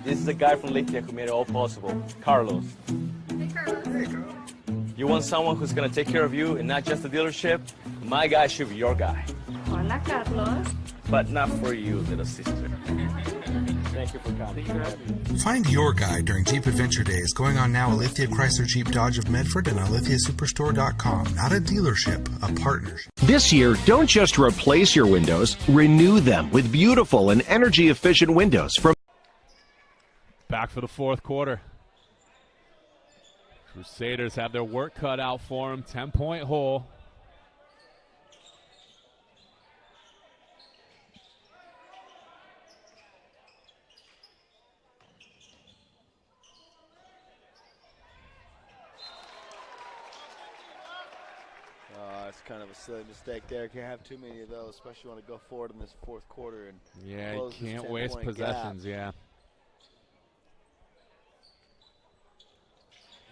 [SPEAKER 5] This is a guy from Lithia who made it all possible. Carlos.
[SPEAKER 6] Hey, Carlos. Hey, Carlos.
[SPEAKER 5] You want someone who's going to take care of you and not just the dealership? My guy should be your guy.
[SPEAKER 6] Hola, Carlos.
[SPEAKER 5] But not for you, little sister. Thank you for coming.
[SPEAKER 7] Find your guy during Jeep Adventure Days going on now at Lithia Chrysler Jeep Dodge of Medford and on lithiasuperstore.com. Not a dealership, a partnership.
[SPEAKER 8] This year, don't just replace your windows, renew them with beautiful and energy-efficient windows from...
[SPEAKER 1] Back for the fourth quarter. Crusaders have their work cut out for them. 10-point hole.
[SPEAKER 20] It's kind of a silly mistake there. Can't have too many of those, especially want to go forward in this fourth quarter. And
[SPEAKER 1] yeah, you can't waste possessions, yeah.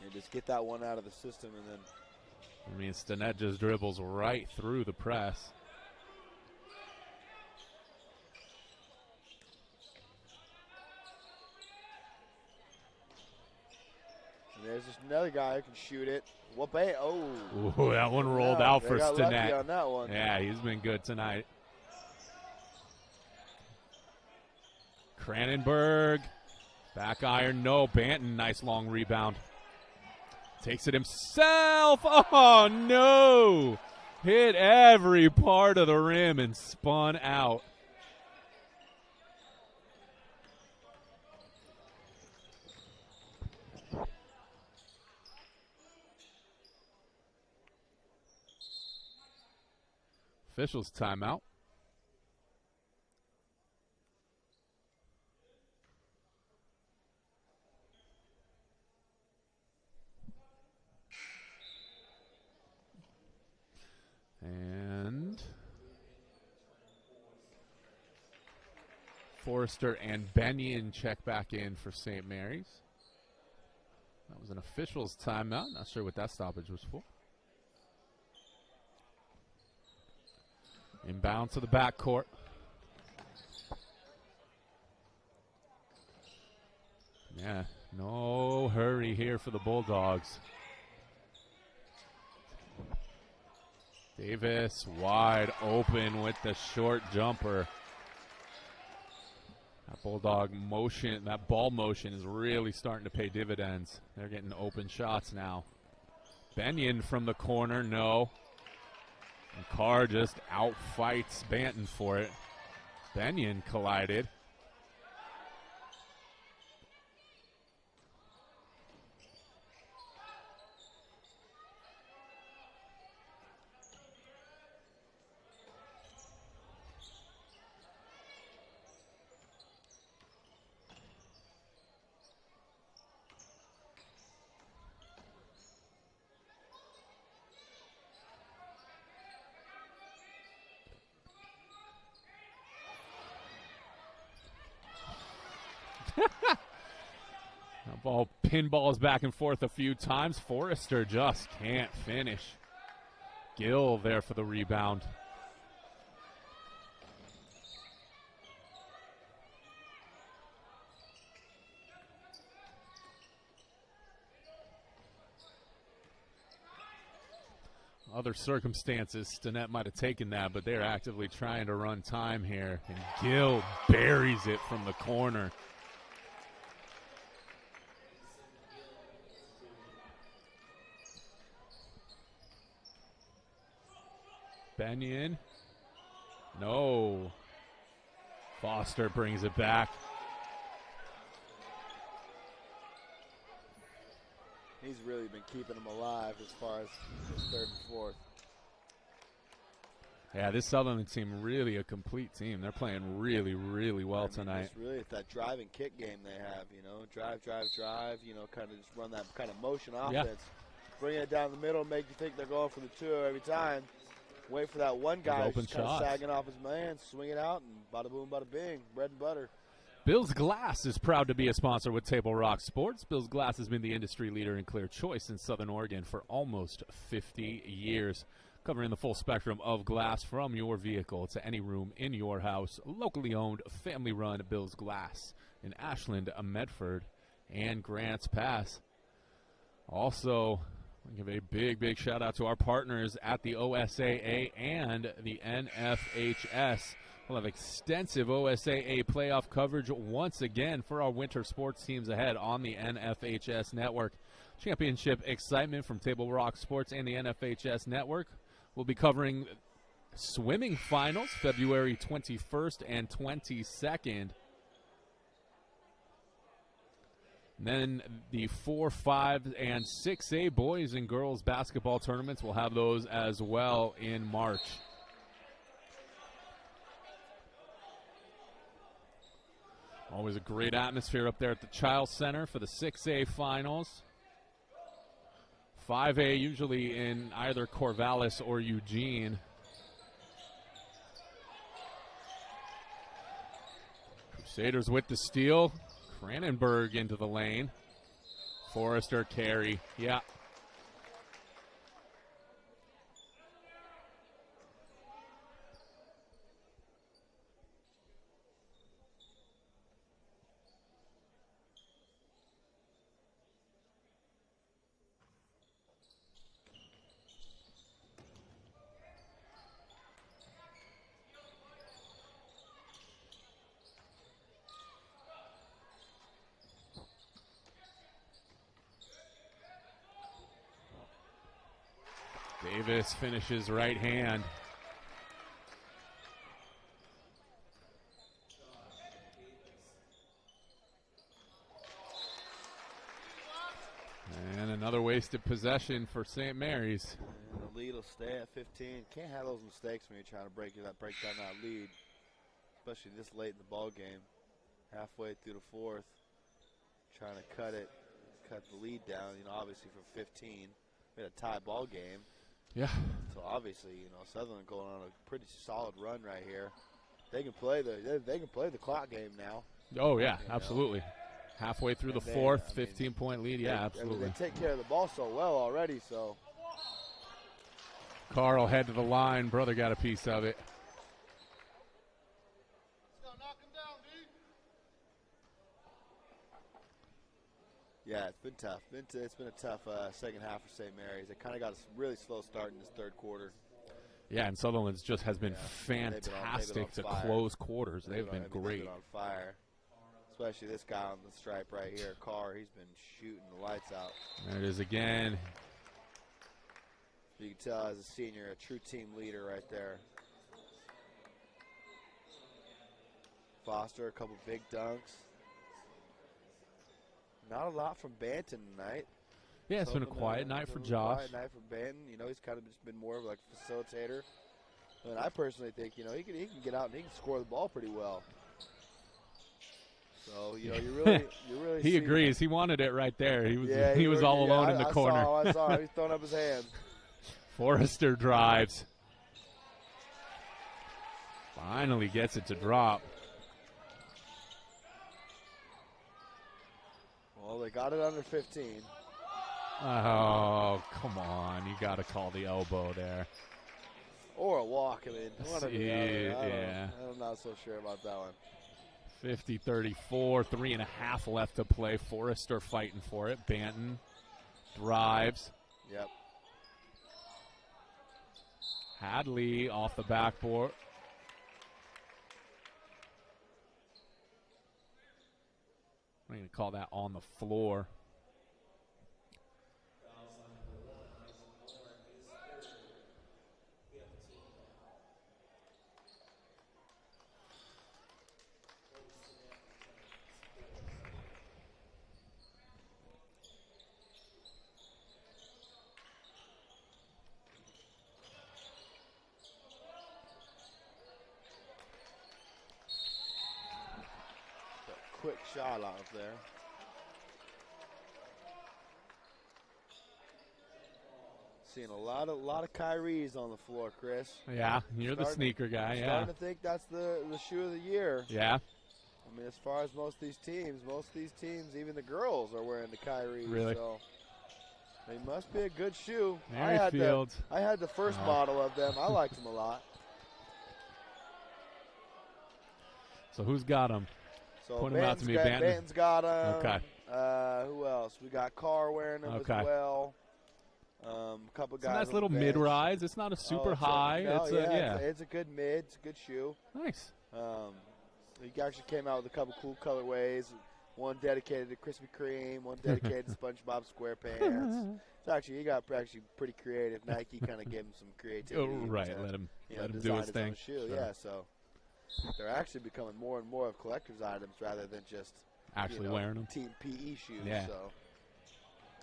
[SPEAKER 20] And just get that one out of the system and then.
[SPEAKER 1] I mean, Stinnett just dribbles right through the press.
[SPEAKER 20] And there's just another guy who can shoot it. Whoop-a! Oh.
[SPEAKER 1] Ooh, that one rolled out for Stinnett.
[SPEAKER 20] On that one.
[SPEAKER 1] Yeah, he's been good tonight. Cranenberg. Back iron, no. Banton, nice long rebound. Takes it himself. Oh, no. Hit every part of the rim and spun out. Officials timeout. And Forrester and Benyon check back in for St. Mary's. That was an officials timeout. Not sure what that stoppage was for. Inbound to the backcourt. Yeah, no hurry here for the Bulldogs. Davis wide open with the short jumper. That Bulldog motion, that ball motion is really starting to pay dividends. They're getting open shots now. Benyon from the corner, no. And Carr just outfights Banton for it. Benyon collided. Ball pinballs back and forth a few times. Forrester just can't finish. Gill there for the rebound. other circumstances, Stinnett might have taken that, but they're actively trying to run time here. And Gill buries it from the corner. Benyon. No. Foster brings it back.
[SPEAKER 20] He's really been keeping them alive as far as his third and fourth.
[SPEAKER 1] Yeah, this Sutherlin team really a complete team. They're playing really, really well tonight.
[SPEAKER 20] It's really that drive and kick game they have, you know. Drive, you know, kind of just run that kind of motion offense. Bring it down the middle, make you think they're going for the 2 every time. Wait for that one guy
[SPEAKER 1] Open
[SPEAKER 20] just kind of
[SPEAKER 1] shots.
[SPEAKER 20] sagging off his man, swing it out, and bada boom, bada bing, bread and butter.
[SPEAKER 1] Bill's Glass is proud to be a sponsor with Table Rock Sports. Bill's Glass has been the industry leader in clear choice in Southern Oregon for almost 50 years, covering the full spectrum of glass from your vehicle to any room in your house. Locally owned, family-run Bill's Glass in Ashland, Medford, and Grants Pass. Also, I give a big, big shout-out to our partners at the OSAA and the NFHS. We'll have extensive OSAA playoff coverage once again for our winter sports teams ahead on the NFHS Network. Championship excitement from Table Rock Sports and the NFHS Network. We'll be covering swimming finals February 21st and 22nd. And then the 4, 5, and 6A boys and girls basketball tournaments, we'll have those as well in March. Always a great atmosphere up there at the Child Center for the 6A finals. 5A usually in either Corvallis or Eugene. Crusaders with the steal. Cranenberg into the lane. Forrester carry. Yeah. Davis finishes right hand. And another wasted possession for St. Mary's.
[SPEAKER 20] And the lead will stay at 15. Can't have those mistakes when you're trying to break down that lead, especially this late in the ball game. Halfway through the fourth, trying to cut the lead down. You know, obviously for 15, we had a tie ball game.
[SPEAKER 1] Yeah.
[SPEAKER 20] So obviously, you know, Sutherlin going on a pretty solid run right here. They can play the clock game now.
[SPEAKER 1] Oh yeah, absolutely. Halfway through the fourth, 15-point lead. Yeah, absolutely.
[SPEAKER 20] They take care of the ball so well already. So
[SPEAKER 1] Carl head to the line. Brother got a piece of it.
[SPEAKER 20] Yeah, it's been tough. It's been a tough second half for St. Mary's. They kind of got a really slow start in this third quarter.
[SPEAKER 1] Yeah, and Sutherland's just has been fantastic to close quarters. They've been great.
[SPEAKER 20] They've been on fire. Especially this guy on the stripe right here, Carr. He's been shooting the lights out.
[SPEAKER 1] There it is again.
[SPEAKER 20] You can tell as a senior, a true team leader right there. Foster, a couple big dunks. Not a lot from Banton tonight.
[SPEAKER 1] Yeah, it's been a quiet night for Josh.
[SPEAKER 20] Quiet night for Banton. You know, he's kind of just been more of like a facilitator. And I personally think, you know, he can get out and he can score the ball pretty well. So, you know, you really
[SPEAKER 1] He agrees. He wanted it right there. He was all alone in the corner.
[SPEAKER 20] I saw him. He's throwing up his hands.
[SPEAKER 1] Forrester drives. Finally gets it to drop.
[SPEAKER 20] Well, they got it under 15.
[SPEAKER 1] Oh, come on. You got to call the elbow there.
[SPEAKER 20] Or a walk. I mean, one of the other.
[SPEAKER 1] Yeah.
[SPEAKER 20] I'm not so sure about that one.
[SPEAKER 1] 50-34, 3.5 left to play. Forrester fighting for it. Banton drives.
[SPEAKER 20] Yep.
[SPEAKER 1] Hadley off the backboard. I'm going to call that on the floor.
[SPEAKER 20] Quick shot out there. Seeing a lot of Kyries on the floor, Chris.
[SPEAKER 1] Yeah, you're the sneaker guy. Yeah.
[SPEAKER 20] Starting to think that's the shoe of the year.
[SPEAKER 1] Yeah.
[SPEAKER 20] I mean, as far as most of these teams, even the girls are wearing the Kyrie.
[SPEAKER 1] Really?
[SPEAKER 20] So they must be a good shoe.
[SPEAKER 1] Merrifield.
[SPEAKER 20] I had the first model of them. I liked them a lot.
[SPEAKER 1] So who's got them?
[SPEAKER 20] So
[SPEAKER 1] Point them out to me, Banton.
[SPEAKER 20] Banton's got them.
[SPEAKER 1] Okay.
[SPEAKER 20] Who else? We got Carr wearing them as well. A couple guys.
[SPEAKER 1] It's a nice
[SPEAKER 20] on
[SPEAKER 1] little
[SPEAKER 20] the bench.
[SPEAKER 1] mid-rise. It's not a super high.
[SPEAKER 20] It's a good mid. It's a good shoe.
[SPEAKER 1] Nice.
[SPEAKER 20] He actually came out with a couple cool colorways. One dedicated to Krispy Kreme. One dedicated to SpongeBob SquarePants. So actually, he got pretty creative. Nike kind of gave him some creativity.
[SPEAKER 1] Oh, right. Let him do his thing.
[SPEAKER 20] Shoe. Sure. Yeah. So they're actually becoming more and more of collector's items rather than just
[SPEAKER 1] actually wearing them.
[SPEAKER 20] Team PE shoes.
[SPEAKER 1] Yeah.
[SPEAKER 20] So.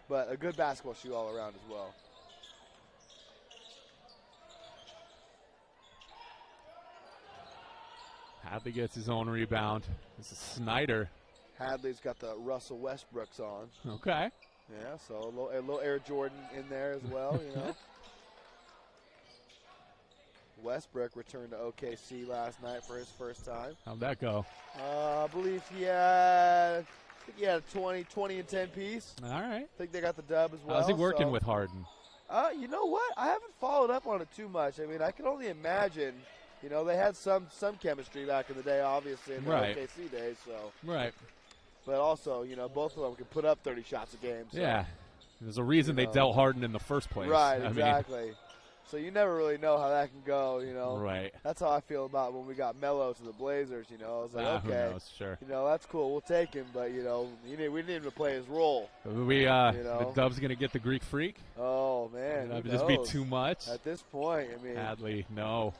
[SPEAKER 20] But a good basketball shoe all around as well.
[SPEAKER 1] Hadley gets his own rebound. This is Snyder.
[SPEAKER 20] Hadley's got the Russell Westbrooks on.
[SPEAKER 1] Okay.
[SPEAKER 20] Yeah, so a little Air Jordan in there as well, you know. Westbrook returned to OKC last night for his first time.
[SPEAKER 1] How'd that go?
[SPEAKER 20] I believe he had a 20 and 10 piece.
[SPEAKER 1] All right.
[SPEAKER 20] I think they got the dub as well.
[SPEAKER 1] How's he working with Harden?
[SPEAKER 20] You know what? I haven't followed up on it too much. I mean, I can only imagine. You know, they had some chemistry back in the day, obviously, in the OKC days. So.
[SPEAKER 1] Right.
[SPEAKER 20] But also, you know, both of them can put up 30 shots a game. So,
[SPEAKER 1] yeah. There's a reason they dealt Harden in the first place.
[SPEAKER 20] Right, exactly. So you never really know how that can go, you know.
[SPEAKER 1] Right.
[SPEAKER 20] That's how I feel about when we got Melo to the Blazers, you know. I was like, okay.
[SPEAKER 1] Who knows? Sure.
[SPEAKER 20] You know, that's cool. We'll take him, but, you know, we need him to play his role.
[SPEAKER 1] The Dubs going to get the Greek Freak?
[SPEAKER 20] Oh, man.
[SPEAKER 1] Would that just be too much?
[SPEAKER 20] At this point, I mean.
[SPEAKER 1] Hadley, no.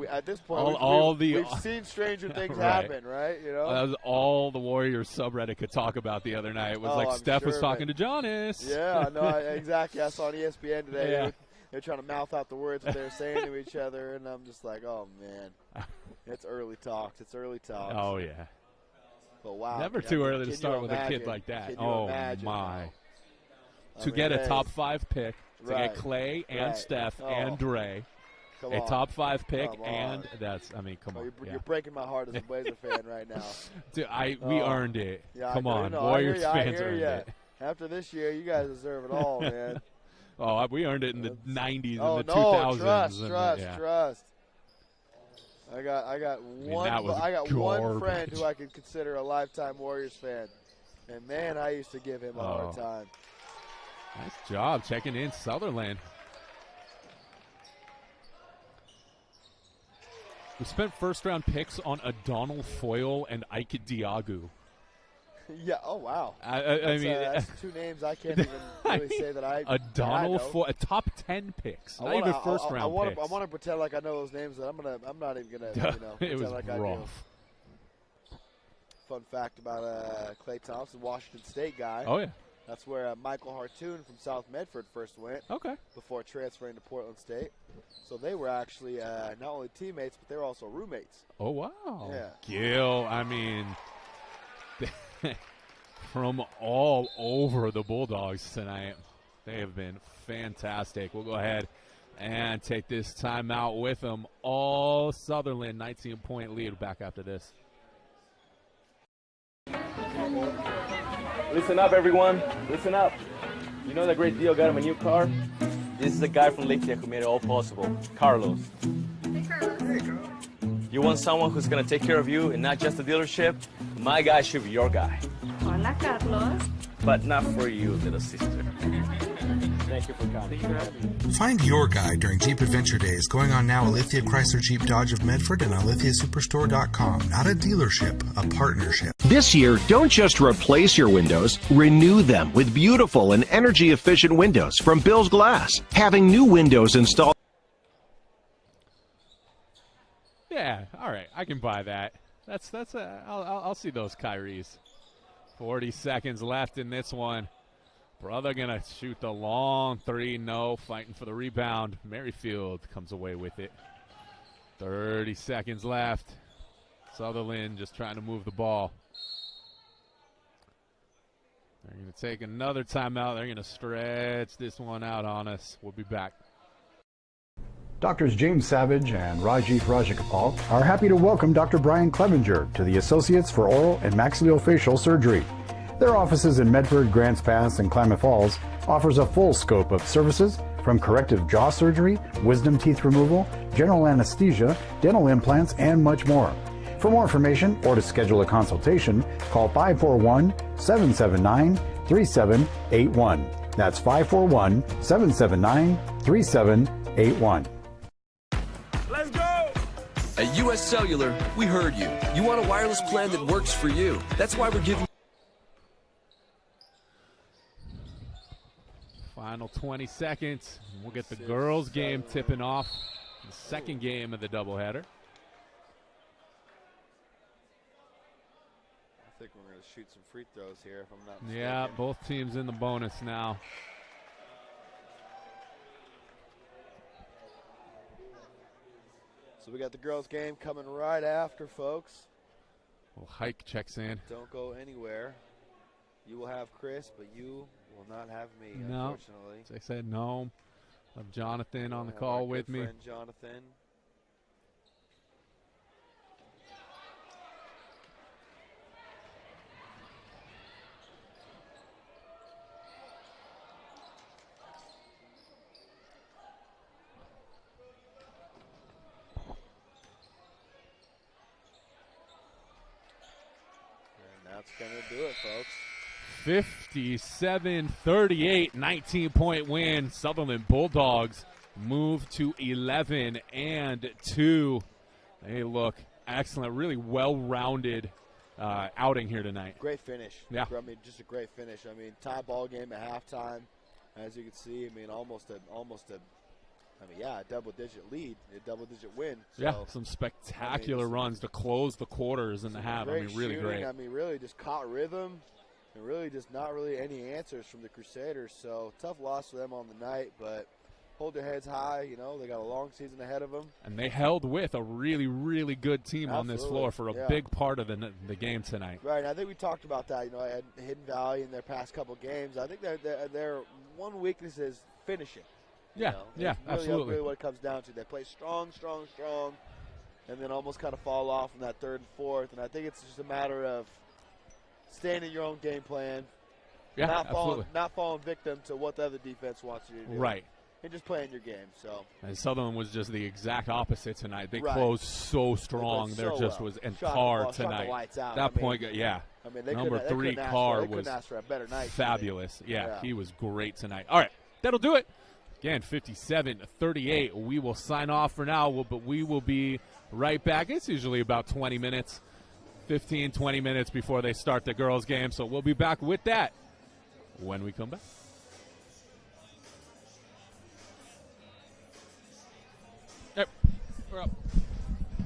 [SPEAKER 20] At this point, we've seen stranger things happen, right? You know,
[SPEAKER 1] that was all the Warriors subreddit could talk about the other night. It was like Steph was talking to Giannis.
[SPEAKER 20] Yeah, no, exactly. I saw on ESPN today.
[SPEAKER 1] Yeah.
[SPEAKER 20] They're trying to mouth out the words that they're saying to each other, and I'm just like, oh man, it's early talks.
[SPEAKER 1] Oh yeah.
[SPEAKER 20] But wow,
[SPEAKER 1] never too early to start with a kid like that. Oh my. To get a top 5 pick, to get Clay and Steph and Dre. A top 5 pick, and that's, I mean, come on.
[SPEAKER 20] You're breaking my heart as a Blazer fan right now.
[SPEAKER 1] Dude, we earned it.
[SPEAKER 20] Yeah,
[SPEAKER 1] come on, Warriors fans earned it.
[SPEAKER 20] After this year, you guys deserve it all, man.
[SPEAKER 1] We earned it in the 90s and the 2000s.
[SPEAKER 20] Trust. I got one friend who I could consider a lifetime Warriors fan, and man, I used to give him a hard time.
[SPEAKER 1] Nice job checking in, Sutherlin. We spent first-round picks on Adonal Foyle and Ike Diagu.
[SPEAKER 20] Yeah. Oh wow.
[SPEAKER 1] I mean,
[SPEAKER 20] that's 2 names I can't even really say that I.
[SPEAKER 1] Adonal Foyle, a top 10 picks, not even first-round picks.
[SPEAKER 20] I want to pretend like I know those names. I'm not even gonna.
[SPEAKER 1] It was
[SPEAKER 20] like
[SPEAKER 1] rough.
[SPEAKER 20] Fun fact about Klay Thompson, Washington State guy.
[SPEAKER 1] Oh yeah.
[SPEAKER 20] That's where Michael Hartoon from South Medford first went.
[SPEAKER 1] Okay. Before
[SPEAKER 20] transferring to Portland State. So they were actually not only teammates, but they were also roommates.
[SPEAKER 1] Oh, wow.
[SPEAKER 20] Yeah.
[SPEAKER 1] Gil, I mean, from all over the Bulldogs tonight. They have been fantastic. We'll go ahead and take this timeout with them. All Sutherlin, 19-point lead. Back after this.
[SPEAKER 5] Listen up, everyone. Listen up. You know that great deal got him a new car? This is the guy from Lake who made it all possible, Carlos.
[SPEAKER 6] Hey, Carlos. Hey, Carlos.
[SPEAKER 5] You want someone who's going to take care of you and not just a dealership? My guy should be your guy.
[SPEAKER 6] Hola, Carlos.
[SPEAKER 5] But not for you, little sister. Thank Thank you for coming.
[SPEAKER 7] Find your guide during Jeep Adventure Days going on now at Lithia Chrysler Jeep Dodge of Medford and on lithiasuperstore.com. Not a dealership, a partnership.
[SPEAKER 8] This year, don't just replace your windows, renew them with beautiful and energy-efficient windows from Bill's Glass. Having new windows installed.
[SPEAKER 1] Yeah, all right, I can buy that. I'll see those Kyries. 40 seconds left in this one. Brother gonna shoot the long three. No, fighting for the rebound. Merrifield comes away with it. 30 seconds left. Sutherlin just trying to move the ball. They're gonna take another timeout. They're gonna stretch this one out on us. We'll be back.
[SPEAKER 10] Doctors James Savage and Rajiv Rajagopal are happy to welcome Dr. Brian Clevenger to the Associates for Oral and Maxillofacial Surgery. Their offices in Medford, Grants Pass, and Klamath Falls offers a full scope of services from corrective jaw surgery, wisdom teeth removal, general anesthesia, dental implants, and much more. For more information or to schedule a consultation, call 541-779-3781. That's 541-779-3781.
[SPEAKER 11] Let's go! At US Cellular, we heard you. You want a wireless plan that works for you. That's why we're giving
[SPEAKER 1] Final 20 seconds. We'll get the girls' game tipping off. The second game of the doubleheader.
[SPEAKER 20] I think we're going to shoot some free throws here, if I'm not mistaken.
[SPEAKER 1] Yeah, both teams in the bonus now.
[SPEAKER 20] So we got the girls' game coming right after, folks.
[SPEAKER 1] Well, Hike checks in.
[SPEAKER 20] Don't go anywhere. You will have Chris, but you will not have me,
[SPEAKER 1] No,
[SPEAKER 20] unfortunately.
[SPEAKER 1] they said no. Have Jonathan on the call with me.
[SPEAKER 20] Friend Jonathan. And that's going to do it, folks.
[SPEAKER 1] 57-38, 19-point win. Sutherland Bulldogs move to 11-2. They look excellent, really well-rounded outing here tonight.
[SPEAKER 20] Great finish.
[SPEAKER 1] Yeah.
[SPEAKER 20] I mean, just a great finish. I mean, tie ball game at halftime, as you can see. I mean, almost a double-digit lead, a double-digit win. So,
[SPEAKER 1] Yeah, some spectacular runs to close the quarters in the half. I mean, really
[SPEAKER 20] shooting.
[SPEAKER 1] great.
[SPEAKER 20] I mean, really just caught rhythm. And really just not really any answers from the Crusaders. So tough loss for them on the night, but hold their heads high. You know, they got a long season ahead of them.
[SPEAKER 1] And they held with a really, really good team on this floor for a big part of the game tonight.
[SPEAKER 20] Right, and I think we talked about that. You know, at Hidden Valley in their past couple games. I think their one weakness is finishing.
[SPEAKER 1] Yeah, yeah, absolutely.
[SPEAKER 20] Really what it comes down to. They play strong, and then almost kind of fall off in that third and fourth. And I think it's just a matter of staying in your own game plan, not falling victim to what the other defense wants you to do.
[SPEAKER 1] Right.
[SPEAKER 20] And just playing your game. So.
[SPEAKER 1] And Sutherland was just the exact opposite tonight. They closed so strong. There just was, and Carr tonight. That point, yeah.
[SPEAKER 20] I mean,
[SPEAKER 1] number 3, Carr was
[SPEAKER 20] ask for a better night
[SPEAKER 1] fabulous. Yeah, he was great tonight. All right, that'll do it. Again, 57-38. We will sign off for now, but we will be right back. It's usually about 20 minutes. 15, 20 minutes before they start the girls' game. So we'll be back with that when we come back. Yep, we're up.